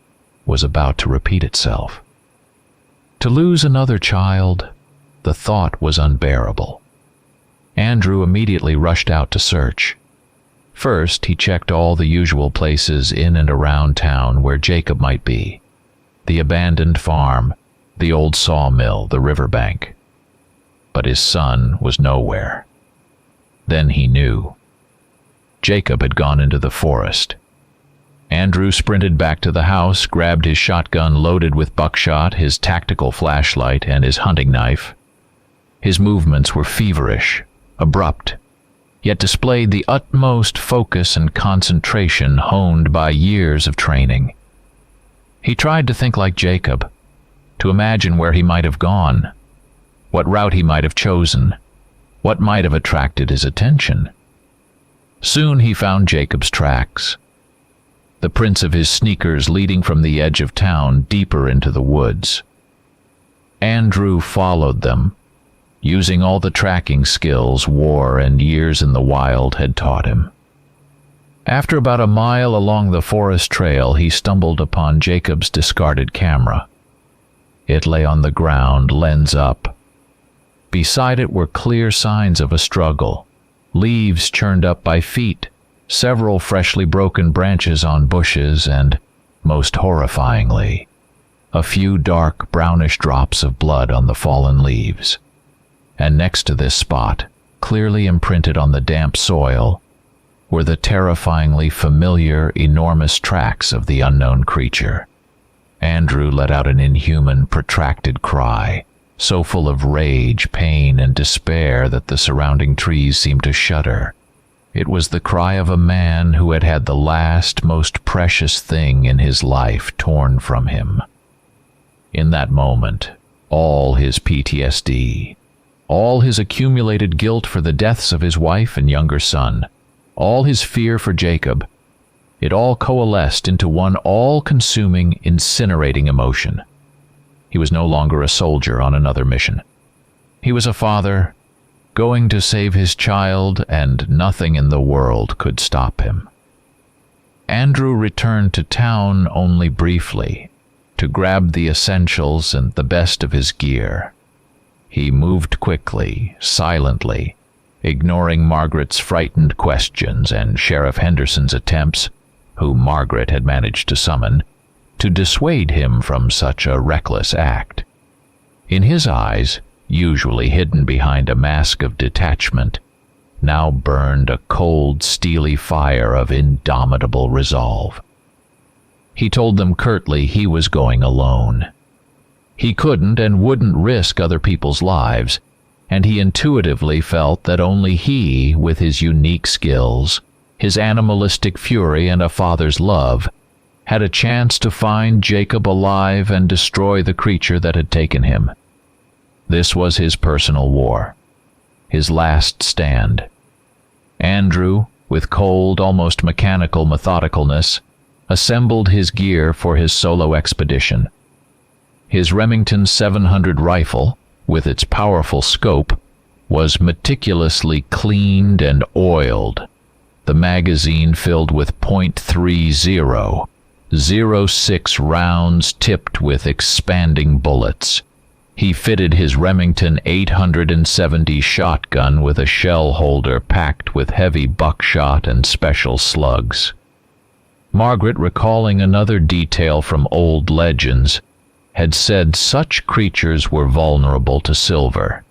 was about to repeat itself. To lose another child, the thought was unbearable. Andrew immediately rushed out to search. First, he checked all the usual places in and around town where Jacob might be: the abandoned farm, the old sawmill, the riverbank. But his son was nowhere. Then he knew. Jacob had gone into the forest. Andrew sprinted back to the house, grabbed his shotgun loaded with buckshot, his tactical flashlight, and his hunting knife. His movements were feverish, abrupt, yet displayed the utmost focus and concentration honed by years of training. He tried to think like Jacob, to imagine where he might have gone, what route he might have chosen, what might have attracted his attention. Soon he found Jacob's tracks, the prints of his sneakers leading from the edge of town deeper into the woods. Andrew followed them, using all the tracking skills war and years in the wild had taught him. After about a mile along the forest trail, he stumbled upon Jacob's discarded camera. It lay on the ground, lens up. Beside it were clear signs of a struggle, leaves churned up by feet, several freshly broken branches on bushes, and, most horrifyingly, a few dark brownish drops of blood on the fallen leaves. And next to this spot, clearly imprinted on the damp soil, were the terrifyingly familiar, enormous tracks of the unknown creature. Andrew let out an inhuman, protracted cry, so full of rage, pain, and despair that the surrounding trees seemed to shudder. It was the cry of a man who had had the last, most precious thing in his life torn from him. In that moment, all his PTSD, all his accumulated guilt for the deaths of his wife and younger son, all his fear for Jacob, it all coalesced into one all-consuming, incinerating emotion. He was no longer a soldier on another mission. He was a father, going to save his child, and nothing in the world could stop him. Andrew returned to town only briefly, to grab the essentials and the best of his gear. He moved quickly, silently, ignoring Margaret's frightened questions and Sheriff Henderson's attempts, whom Margaret had managed to summon, to dissuade him from such a reckless act. In his eyes, usually hidden behind a mask of detachment, now burned a cold, steely fire of indomitable resolve. He told them curtly he was going alone. He couldn't and wouldn't risk other people's lives, and he intuitively felt that only he, with his unique skills, his animalistic fury, and a father's love, had a chance to find Jacob alive and destroy the creature that had taken him. This was his personal war, his last stand. Andrew, with cold, almost mechanical methodicalness, assembled his gear for his solo expedition. His Remington 700 rifle, with its powerful scope, was meticulously cleaned and oiled, the magazine filled with .30, 06 rounds tipped with expanding bullets. He fitted his Remington 870 shotgun with a shell holder packed with heavy buckshot and special slugs. Margaret, recalling another detail from old legends, had said such creatures were vulnerable to silver.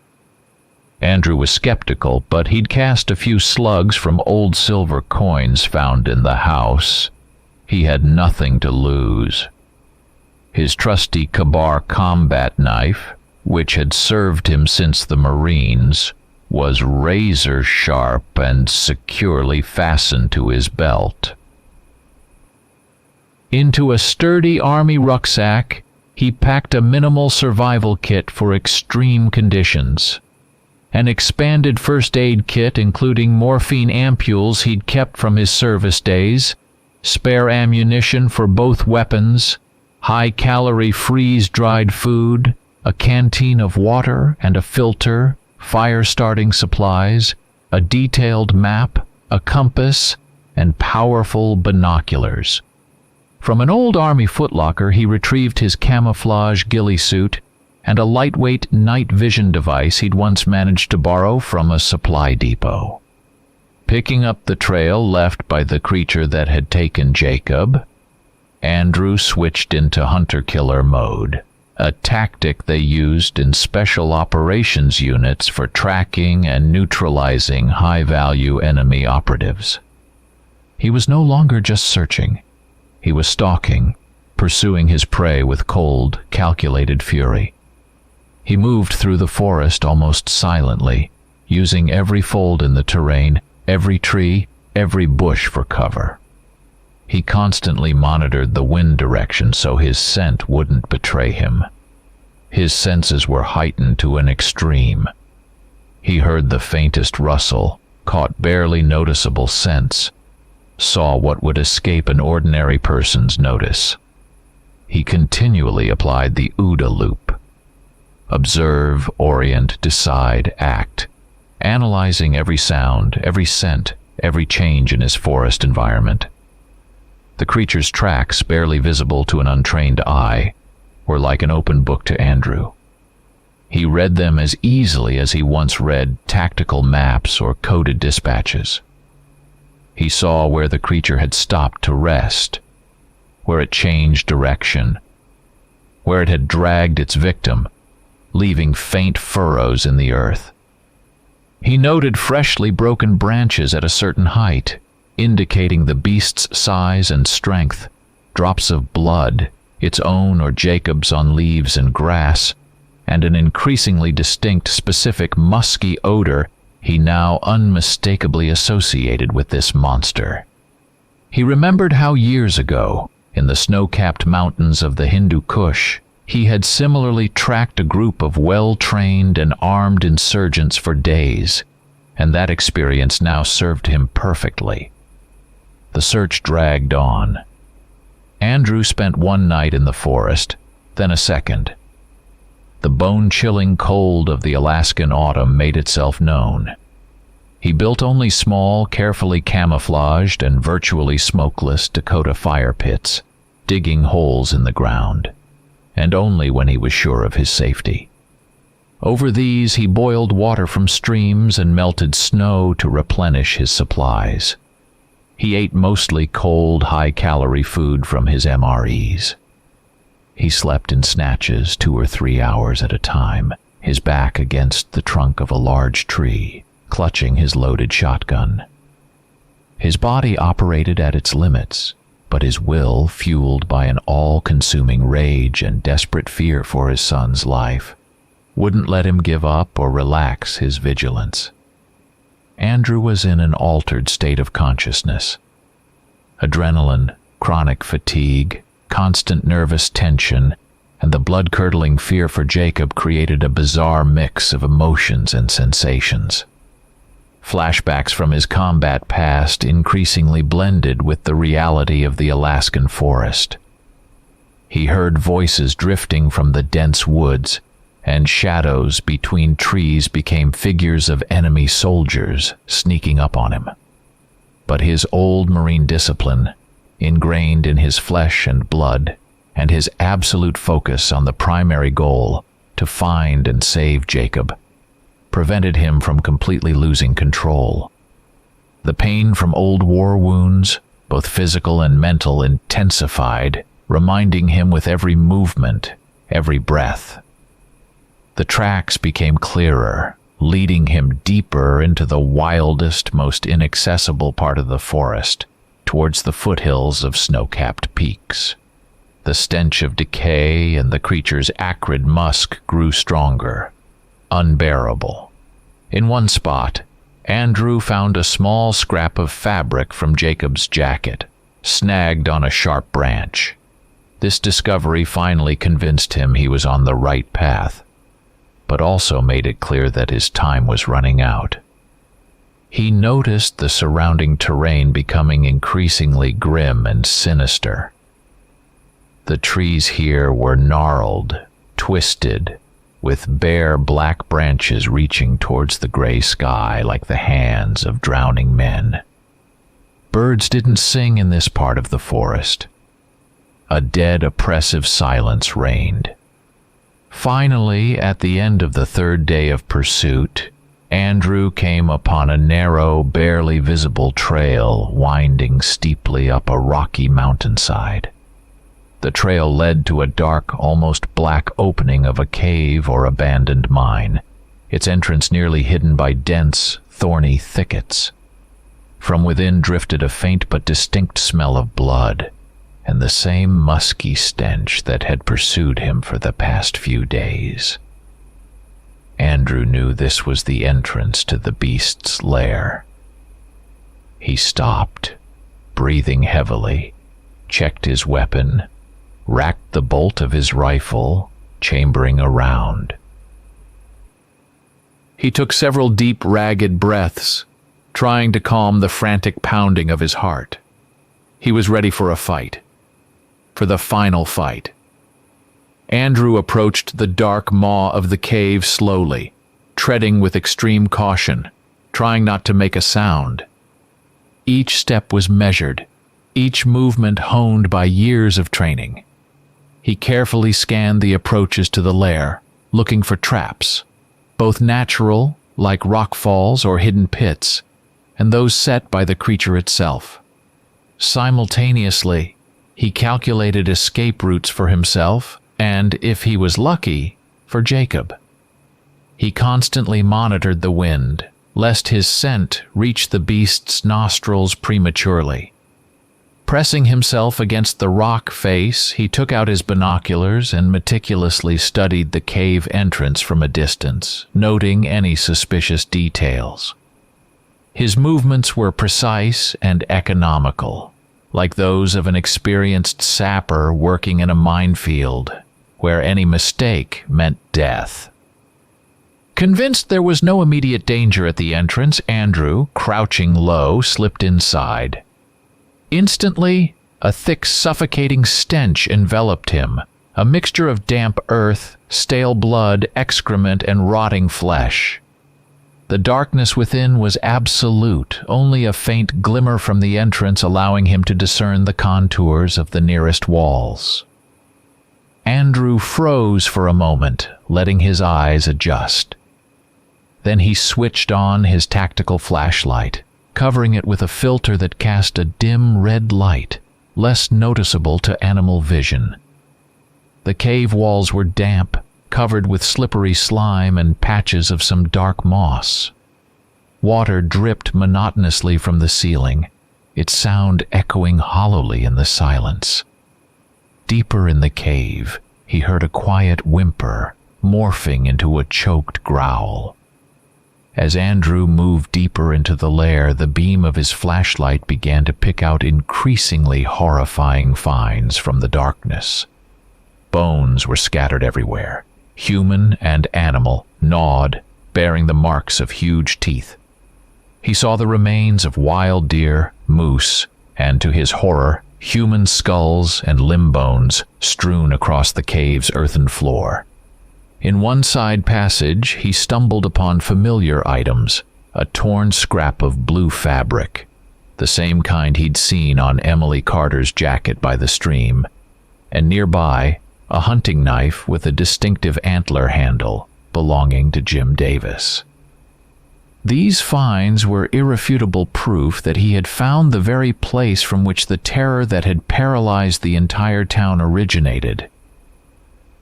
Andrew was skeptical, but he'd cast a few slugs from old silver coins found in the house. He had nothing to lose. His trusty Kabar combat knife, which had served him since the Marines, was razor-sharp and securely fastened to his belt. Into a sturdy army rucksack, he packed a minimal survival kit for extreme conditions. An expanded first aid kit including morphine ampules he'd kept from his service days, spare ammunition for both weapons, high-calorie freeze-dried food, a canteen of water and a filter, fire-starting supplies, a detailed map, a compass, and powerful binoculars. From an old army footlocker he retrieved his camouflage ghillie suit and a lightweight night vision device he'd once managed to borrow from a supply depot. Picking up the trail left by the creature that had taken Jacob, Andrew switched into hunter-killer mode, a tactic they used in special operations units for tracking and neutralizing high-value enemy operatives. He was no longer just searching. He was stalking, pursuing his prey with cold, calculated fury. He moved through the forest almost silently, using every fold in the terrain, every tree, every bush for cover. He constantly monitored the wind direction so his scent wouldn't betray him. His senses were heightened to an extreme. He heard the faintest rustle, caught barely noticeable scents, saw what would escape an ordinary person's notice. He continually applied the OODA loop. Observe, orient, decide, act, analyzing every sound, every scent, every change in his forest environment. The creature's tracks, barely visible to an untrained eye, were like an open book to Andrew. He read them as easily as he once read tactical maps or coded dispatches. He saw where the creature had stopped to rest, where it changed direction, where it had dragged its victim, leaving faint furrows in the earth. He noted freshly broken branches at a certain height, indicating the beast's size and strength, drops of blood, its own or Jacob's on leaves and grass, and an increasingly distinct, specific, musky odor he now unmistakably associated with this monster. He remembered how years ago, in the snow-capped mountains of the Hindu Kush, he had similarly tracked a group of well-trained and armed insurgents for days, and that experience now served him perfectly. The search dragged on. Andrew spent one night in the forest, then a second. The bone-chilling cold of the Alaskan autumn made itself known. He built only small, carefully camouflaged and virtually smokeless Dakota fire pits, digging holes in the ground, and only when he was sure of his safety. Over these he boiled water from streams and melted snow to replenish his supplies. He ate mostly cold, high-calorie food from his MREs. He slept in snatches 2 or 3 hours at a time, his back against the trunk of a large tree, clutching his loaded shotgun. His body operated at its limits, but his will, fueled by an all-consuming rage and desperate fear for his son's life, wouldn't let him give up or relax his vigilance. Andrew was in an altered state of consciousness. Adrenaline, chronic fatigue, constant nervous tension, and the blood-curdling fear for Jacob created a bizarre mix of emotions and sensations. Flashbacks from his combat past increasingly blended with the reality of the Alaskan forest. He heard voices drifting from the dense woods, and shadows between trees became figures of enemy soldiers sneaking up on him. But his old Marine discipline, ingrained in his flesh and blood, and his absolute focus on the primary goal, to find and save Jacob, prevented him from completely losing control. The pain from old war wounds, both physical and mental, intensified, reminding him with every movement, every breath. The tracks became clearer, leading him deeper into the wildest, most inaccessible part of the forest, towards the foothills of snow-capped peaks. The stench of decay and the creature's acrid musk grew stronger, unbearable. In one spot, Andrew found a small scrap of fabric from Jacob's jacket, snagged on a sharp branch. This discovery finally convinced him he was on the right path, but also made it clear that his time was running out. He noticed the surrounding terrain becoming increasingly grim and sinister. The trees here were gnarled, twisted, with bare black branches reaching towards the gray sky like the hands of drowning men. Birds didn't sing in this part of the forest. A dead, oppressive silence reigned. Finally, at the end of the third day of pursuit, Andrew came upon a narrow, barely visible trail winding steeply up a rocky mountainside. The trail led to a dark, almost black opening of a cave or abandoned mine, its entrance nearly hidden by dense, thorny thickets. From within drifted a faint but distinct smell of blood, and the same musky stench that had pursued him for the past few days. Andrew knew this was the entrance to the beast's lair. He stopped, breathing heavily, checked his weapon, racked the bolt of his rifle, chambering a round. He took several deep, ragged breaths, trying to calm the frantic pounding of his heart. He was ready for a fight. For the final fight. Andrew approached the dark maw of the cave slowly, treading with extreme caution, trying not to make a sound. Each step was measured, each movement honed by years of training. He carefully scanned the approaches to the lair, looking for traps, both natural, like rock falls or hidden pits, and those set by the creature itself. Simultaneously, he calculated escape routes for himself and, if he was lucky, for Jacob. He constantly monitored the wind, lest his scent reach the beast's nostrils prematurely. Pressing himself against the rock face, he took out his binoculars and meticulously studied the cave entrance from a distance, noting any suspicious details. His movements were precise and economical, like those of an experienced sapper working in a minefield, where any mistake meant death. Convinced there was no immediate danger at the entrance, Andrew, crouching low, slipped inside. Instantly, a thick, suffocating stench enveloped him, a mixture of damp earth, stale blood, excrement, and rotting flesh. The darkness within was absolute, only a faint glimmer from the entrance allowing him to discern the contours of the nearest walls. Andrew froze for a moment, letting his eyes adjust. Then he switched on his tactical flashlight, covering it with a filter that cast a dim red light, less noticeable to animal vision. The cave walls were damp, covered with slippery slime and patches of some dark moss. Water dripped monotonously from the ceiling, its sound echoing hollowly in the silence. Deeper in the cave, he heard a quiet whimper, morphing into a choked growl. As Andrew moved deeper into the lair, the beam of his flashlight began to pick out increasingly horrifying finds from the darkness. Bones were scattered everywhere, human and animal, gnawed, bearing the marks of huge teeth. He saw the remains of wild deer, moose, and, to his horror, human skulls and limb bones strewn across the cave's earthen floor. In one side passage, he stumbled upon familiar items, a torn scrap of blue fabric, the same kind he'd seen on Emily Carter's jacket by the stream, and nearby, a hunting knife with a distinctive antler handle belonging to Jim Davis. These finds were irrefutable proof that he had found the very place from which the terror that had paralyzed the entire town originated.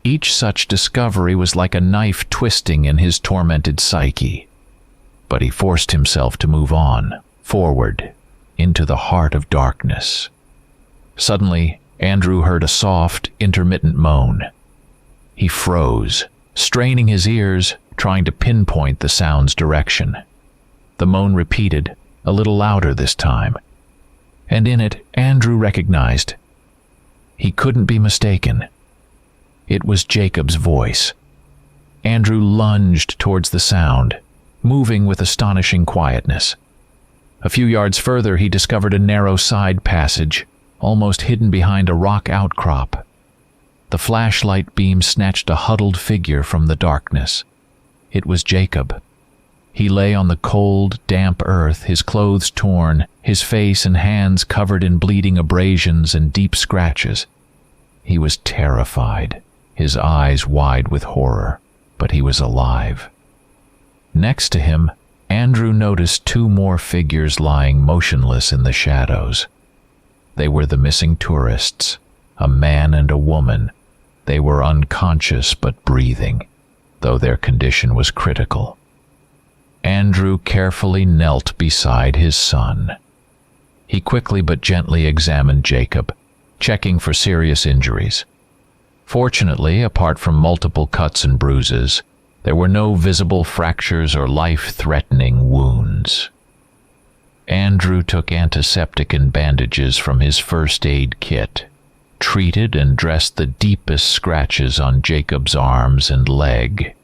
Each such discovery was like a knife twisting in his tormented psyche. But he forced himself to move on, forward, into the heart of darkness. Suddenly, Andrew heard a soft, intermittent moan. He froze, straining his ears, trying to pinpoint the sound's direction. The moan repeated, a little louder this time, and in it Andrew recognized. He couldn't be mistaken. It was Jacob's voice. Andrew lunged towards the sound, moving with astonishing quietness. A few yards further, he discovered a narrow side passage, almost hidden behind a rock outcrop. The flashlight beam snatched a huddled figure from the darkness. It was Jacob. He lay on the cold, damp earth, his clothes torn, his face and hands covered in bleeding abrasions and deep scratches. He was terrified, his eyes wide with horror, but he was alive. Next to him, Andrew noticed two more figures lying motionless in the shadows. They were the missing tourists, a man and a woman. They were unconscious but breathing, though their condition was critical. Andrew carefully knelt beside his son. He quickly but gently examined Jacob, checking for serious injuries. Fortunately, apart from multiple cuts and bruises, there were no visible fractures or life-threatening wounds. Andrew took antiseptic and bandages from his first aid kit, treated and dressed the deepest scratches on Jacob's arms and leg,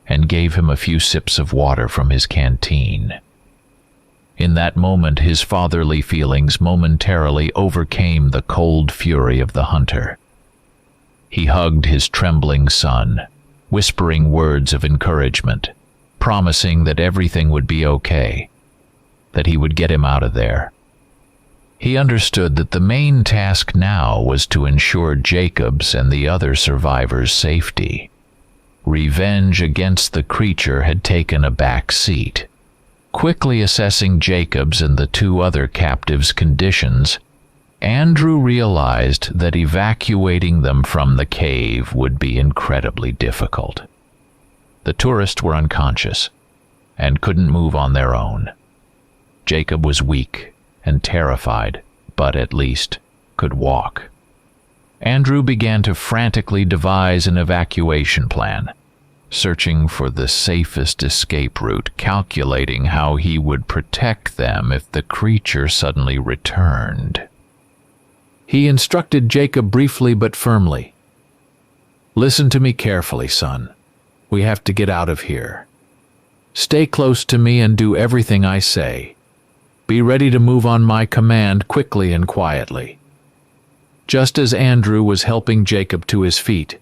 and gave him a few sips of water from his canteen. In that moment, his fatherly feelings momentarily overcame the cold fury of the hunter. He hugged his trembling son, whispering words of encouragement, promising that everything would be okay, that he would get him out of there. He understood that the main task now was to ensure Jacob's and the other survivors' safety. Revenge against the creature had taken a back seat. Quickly assessing Jacob's and the two other captives' conditions, Andrew realized that evacuating them from the cave would be incredibly difficult. The tourists were unconscious and couldn't move on their own. Jacob was weak and terrified, but at least could walk. Andrew began to frantically devise an evacuation plan, searching for the safest escape route, calculating how he would protect them if the creature suddenly returned. He instructed Jacob briefly but firmly. "Listen to me carefully, son. We have to get out of here. Stay close to me and do everything I say. Be ready to move on my command quickly and quietly." Just as Andrew was helping Jacob to his feet,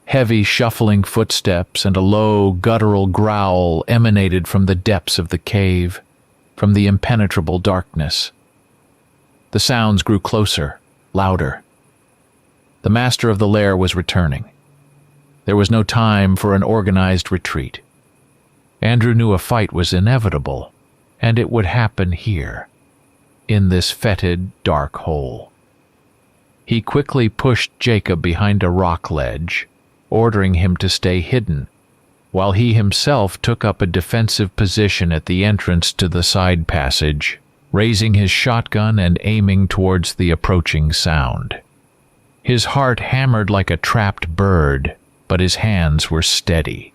heavy shuffling footsteps and a low, guttural growl emanated from the depths of the cave, from the impenetrable darkness. The sounds grew closer, louder. The master of the lair was returning. There was no time for an organized retreat. Andrew knew a fight was inevitable, and it would happen here, in this fetid, dark hole. He quickly pushed Jacob behind a rock ledge, ordering him to stay hidden, while he himself took up a defensive position at the entrance to the side passage, raising his shotgun and aiming towards the approaching sound. His heart hammered like a trapped bird, but his hands were steady.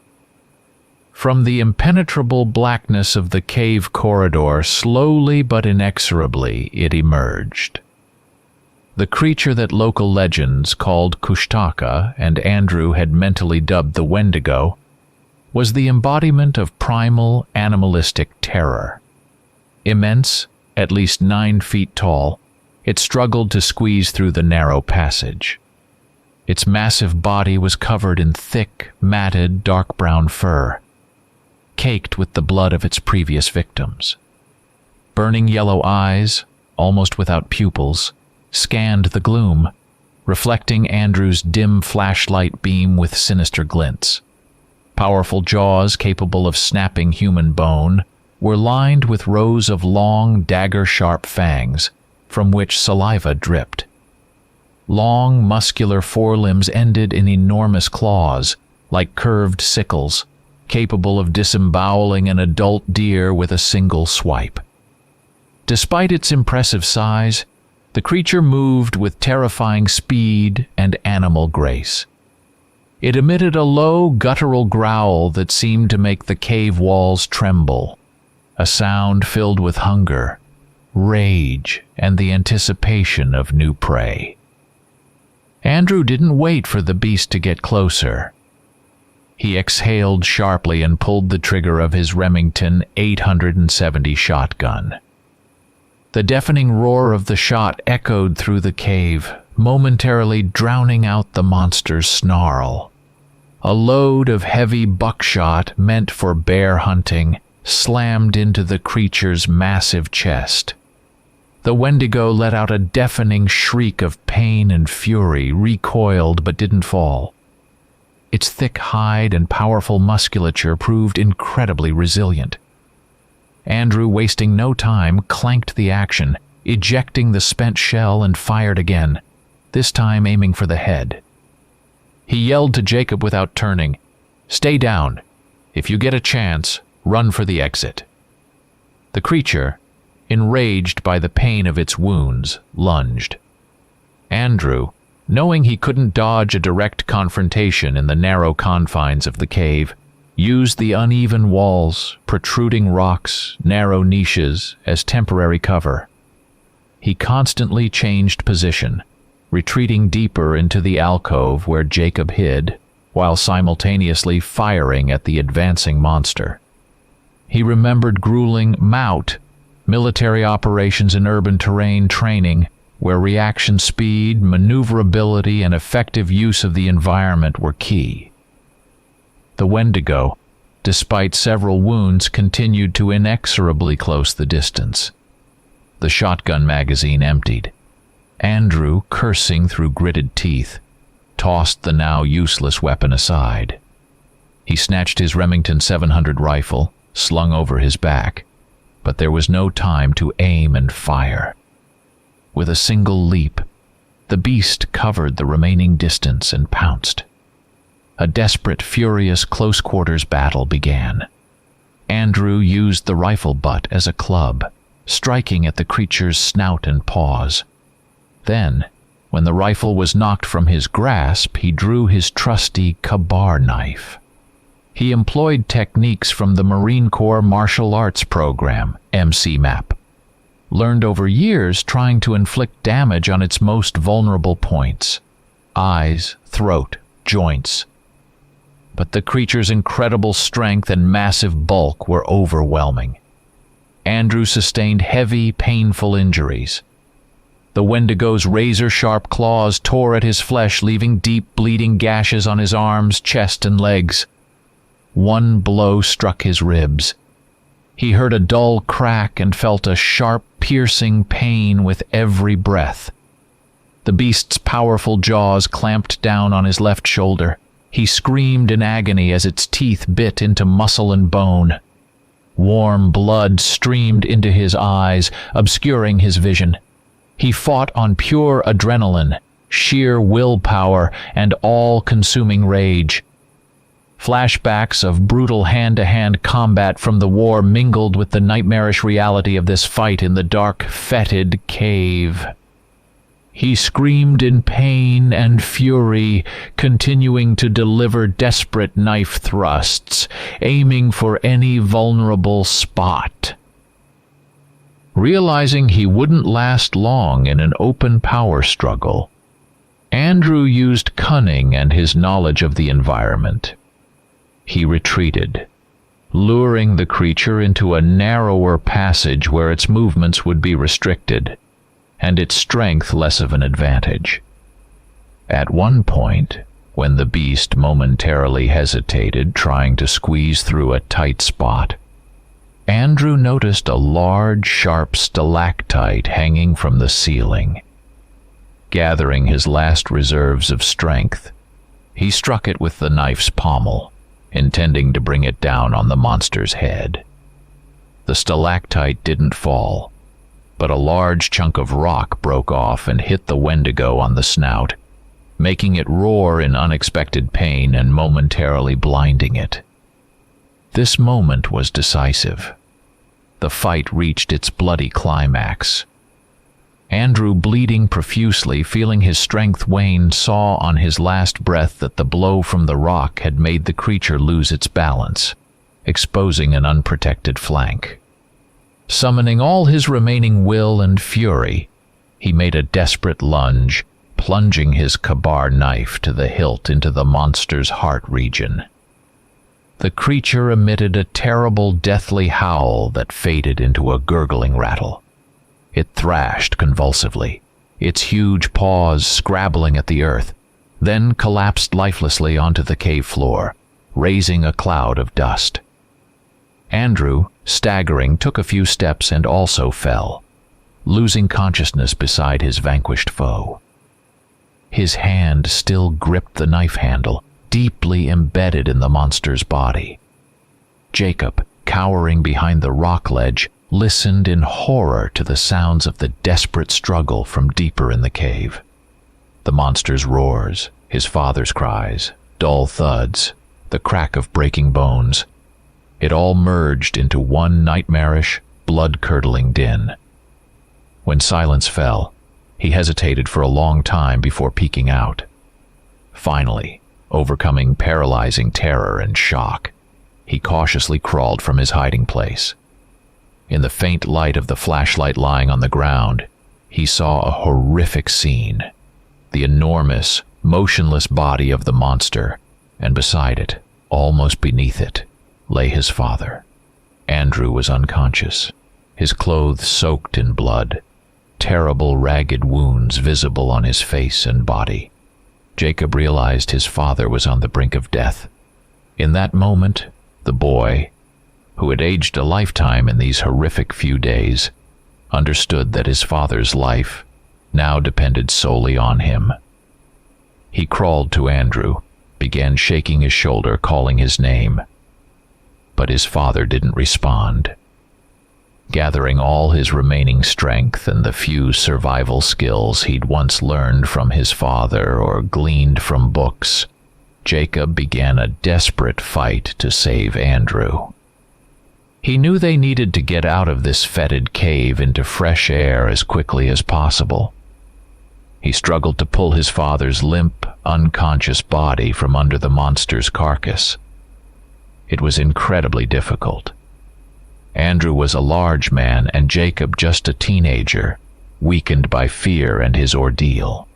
From the impenetrable blackness of the cave corridor, slowly but inexorably, it emerged. The creature that local legends called Kushtaka and Andrew had mentally dubbed the Wendigo was the embodiment of primal, animalistic terror. Immense, at least 9 feet tall, it struggled to squeeze through the narrow passage. Its massive body was covered in thick, matted, dark brown fur, caked with the blood of its previous victims. Burning yellow eyes, almost without pupils, scanned the gloom, reflecting Andrew's dim flashlight beam with sinister glints. Powerful jaws capable of snapping human bone were lined with rows of long, dagger-sharp fangs, from which saliva dripped. Long, muscular forelimbs ended in enormous claws, like curved sickles, capable of disemboweling an adult deer with a single swipe. Despite its impressive size, The creature moved with terrifying speed and animal grace. It emitted a low, guttural growl that seemed to make the cave walls tremble, a sound filled with hunger, rage, and the anticipation of new prey. Andrew didn't wait for the beast to get closer. He exhaled sharply and pulled the trigger of his Remington 870 shotgun. The deafening roar of the shot echoed through the cave, momentarily drowning out the monster's snarl. A load of heavy buckshot meant for bear hunting slammed into the creature's massive chest. The Wendigo let out a deafening shriek of pain and fury, recoiled but didn't fall. Its thick hide and powerful musculature proved incredibly resilient. Andrew, wasting no time, clanked the action, ejecting the spent shell and fired again, this time aiming for the head. He yelled to Jacob without turning, "Stay down. If you get a chance, run for the exit." The creature, enraged by the pain of its wounds, lunged. Andrew, knowing he couldn't dodge a direct confrontation in the narrow confines of the cave, used the uneven walls, protruding rocks, narrow niches as temporary cover. He constantly changed position, retreating deeper into the alcove where Jacob hid, while simultaneously firing at the advancing monster. He remembered grueling MOUT, military operations in urban terrain training, where reaction speed, maneuverability, and effective use of the environment were key. The Wendigo, despite several wounds, continued to inexorably close the distance. The shotgun magazine emptied. Andrew, cursing through gritted teeth, tossed the now useless weapon aside. He snatched his Remington 700 rifle, slung over his back, but there was no time to aim and fire. With a single leap, the beast covered the remaining distance and pounced. A desperate, furious close-quarters battle began. Andrew used the rifle butt as a club, striking at the creature's snout and paws. Then, when the rifle was knocked from his grasp, he drew his trusty Kabar knife. He employed techniques from the Marine Corps Martial Arts Program, MCMAP, learned over years trying to inflict damage on its most vulnerable points: eyes, throat, joints. But the creature's incredible strength and massive bulk were overwhelming. Andrew sustained heavy, painful injuries. The Wendigo's razor-sharp claws tore at his flesh, leaving deep, bleeding gashes on his arms, chest, and legs. One blow struck his ribs. He heard a dull crack and felt a sharp, piercing pain with every breath. The beast's powerful jaws clamped down on his left shoulder. He screamed in agony as its teeth bit into muscle and bone. Warm blood streamed into his eyes, obscuring his vision. He fought on pure adrenaline, sheer willpower, and all-consuming rage. Flashbacks of brutal hand-to-hand combat from the war mingled with the nightmarish reality of this fight in the dark, fetid cave. He screamed in pain and fury, continuing to deliver desperate knife thrusts, aiming for any vulnerable spot. Realizing he wouldn't last long in an open power struggle, Andrew used cunning and his knowledge of the environment. He retreated, luring the creature into a narrower passage where its movements would be restricted, and its strength less of an advantage. At one point, when the beast momentarily hesitated, trying to squeeze through a tight spot, Andrew noticed a large, sharp stalactite hanging from the ceiling. Gathering his last reserves of strength, he struck it with the knife's pommel, intending to bring it down on the monster's head. The stalactite didn't fall, but a large chunk of rock broke off and hit the Wendigo on the snout, making it roar in unexpected pain and momentarily blinding it. This moment was decisive. The fight reached its bloody climax. Andrew, bleeding profusely, feeling his strength wane, saw on his last breath that the blow from the rock had made the creature lose its balance, exposing an unprotected flank. Summoning all his remaining will and fury, he made a desperate lunge, plunging his Kabar knife to the hilt into the monster's heart region. The creature emitted a terrible, deathly howl that faded into a gurgling rattle. It thrashed convulsively, its huge paws scrabbling at the earth, then collapsed lifelessly onto the cave floor, raising a cloud of dust. Andrew, staggering, took a few steps and also fell, losing consciousness beside his vanquished foe. His hand still gripped the knife handle, deeply embedded in the monster's body. Jacob, cowering behind the rock ledge, listened in horror to the sounds of the desperate struggle from deeper in the cave. The monster's roars, his father's cries, dull thuds, the crack of breaking bones. It all merged into one nightmarish, blood-curdling din. When silence fell, he hesitated for a long time before peeking out. Finally, overcoming paralyzing terror and shock, he cautiously crawled from his hiding place. In the faint light of the flashlight lying on the ground, he saw a horrific scene. The enormous, motionless body of the monster, and beside it, almost beneath it, lay his father. Andrew was unconscious, his clothes soaked in blood, terrible ragged wounds visible on his face and body. Jacob realized his father was on the brink of death. In that moment, the boy, who had aged a lifetime in these horrific few days, understood that his father's life now depended solely on him. He crawled to Andrew, began shaking his shoulder, calling his name. But his father didn't respond. Gathering all his remaining strength and the few survival skills he'd once learned from his father or gleaned from books, Jacob began a desperate fight to save Andrew. He knew they needed to get out of this fetid cave into fresh air as quickly as possible. He struggled to pull his father's limp, unconscious body from under the monster's carcass. It was incredibly difficult. Andrew was a large man and Jacob just a teenager, weakened by fear and his ordeal.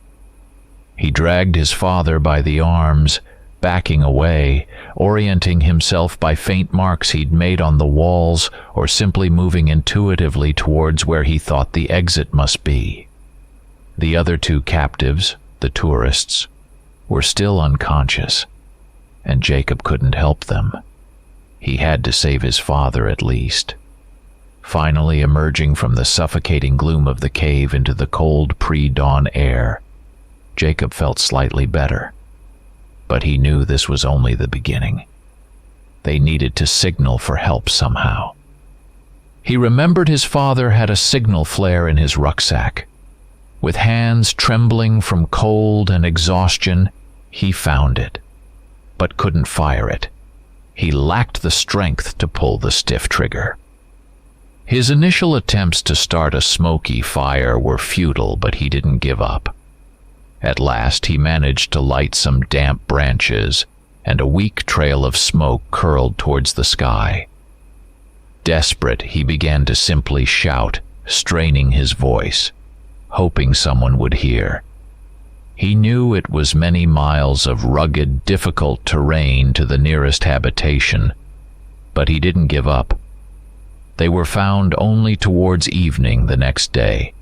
He dragged his father by the arms, backing away, orienting himself by faint marks he'd made on the walls or simply moving intuitively towards where he thought the exit must be. The other two captives, the tourists, were still unconscious, and Jacob couldn't help them. He had to save his father at least. Finally emerging from the suffocating gloom of the cave into the cold pre-dawn air, Jacob felt slightly better. But he knew this was only the beginning. They needed to signal for help somehow. He remembered his father had a signal flare in his rucksack. With hands trembling from cold and exhaustion, he found it, but couldn't fire it. He lacked the strength to pull the stiff trigger. His initial attempts to start a smoky fire were futile, but he didn't give up. At last he managed to light some damp branches, and a weak trail of smoke curled towards the sky. Desperate, he began to simply shout, straining his voice, hoping someone would hear. He knew it was many miles of rugged, difficult terrain to the nearest habitation, but he didn't give up. They were found only towards evening the next day.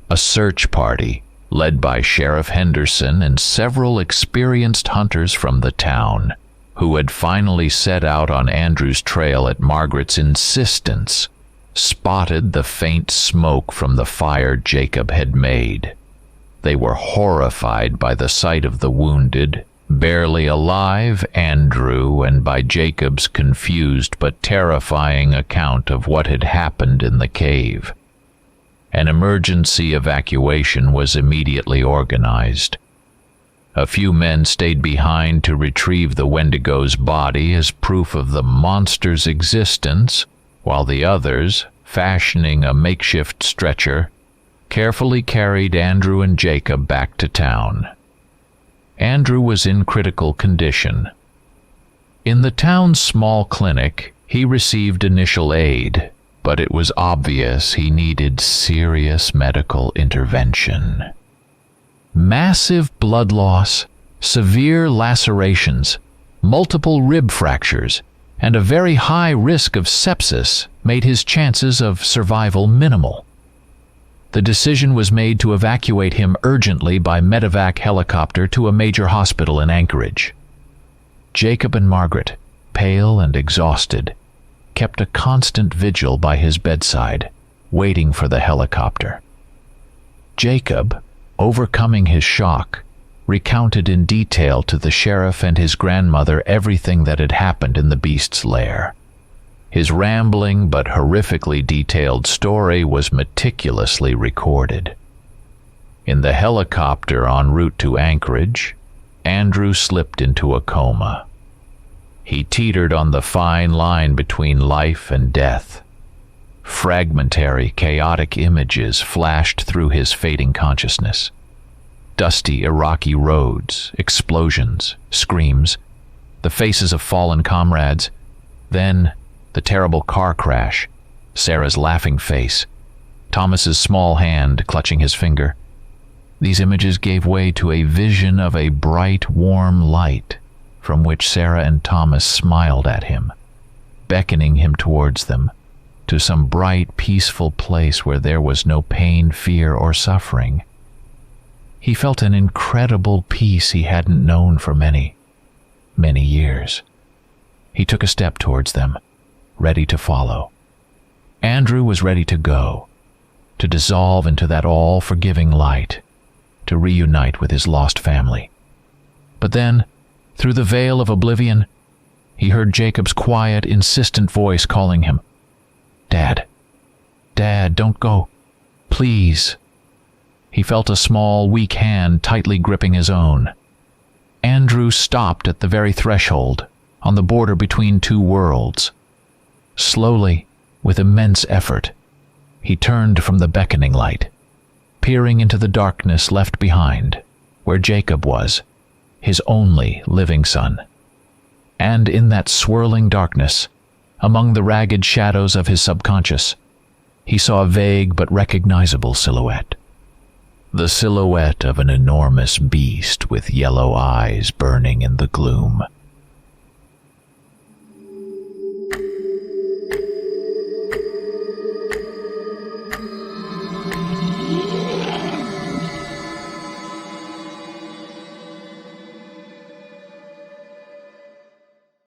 A search party, led by Sheriff Henderson and several experienced hunters from the town, who had finally set out on Andrew's trail at Margaret's insistence, spotted the faint smoke from the fire Jacob had made. They were horrified by the sight of the wounded, barely alive Andrew and by Jacob's confused but terrifying account of what had happened in the cave. An emergency evacuation was immediately organized. A few men stayed behind to retrieve the Wendigo's body as proof of the monster's existence, while the others, fashioning a makeshift stretcher, carefully carried Andrew and Jacob back to town. Andrew was in critical condition. In the town's small clinic, he received initial aid, but it was obvious he needed serious medical intervention. Massive blood loss, severe lacerations, multiple rib fractures, and a very high risk of sepsis made his chances of survival minimal. The decision was made to evacuate him urgently by medevac helicopter to a major hospital in Anchorage. Jacob and Margaret, pale and exhausted, kept a constant vigil by his bedside, waiting for the helicopter. Jacob, overcoming his shock, recounted in detail to the sheriff and his grandmother everything that had happened in the beast's lair. His rambling but horrifically detailed story was meticulously recorded. In the helicopter en route to Anchorage, Andrew slipped into a coma. He teetered on the fine line between life and death. Fragmentary, chaotic images flashed through his fading consciousness. Dusty Iraqi roads, explosions, screams, the faces of fallen comrades, then the terrible car crash, Sarah's laughing face, Thomas's small hand clutching his finger. These images gave way to a vision of a bright, warm light from which Sarah and Thomas smiled at him, beckoning him towards them, to some bright, peaceful place where there was no pain, fear, or suffering. He felt an incredible peace he hadn't known for many, many years. He took a step towards them, ready to follow. Andrew was ready to go, to dissolve into that all-forgiving light, to reunite with his lost family. But then, through the veil of oblivion, he heard Jacob's quiet, insistent voice calling him. "Dad, Dad, don't go. Please." He felt a small, weak hand tightly gripping his own. Andrew stopped at the very threshold, on the border between two worlds. Slowly, with immense effort, he turned from the beckoning light, peering into the darkness left behind, where Jacob was, his only living son. And in that swirling darkness, among the ragged shadows of his subconscious, he saw a vague but recognizable silhouette. The silhouette of an enormous beast with yellow eyes burning in the gloom.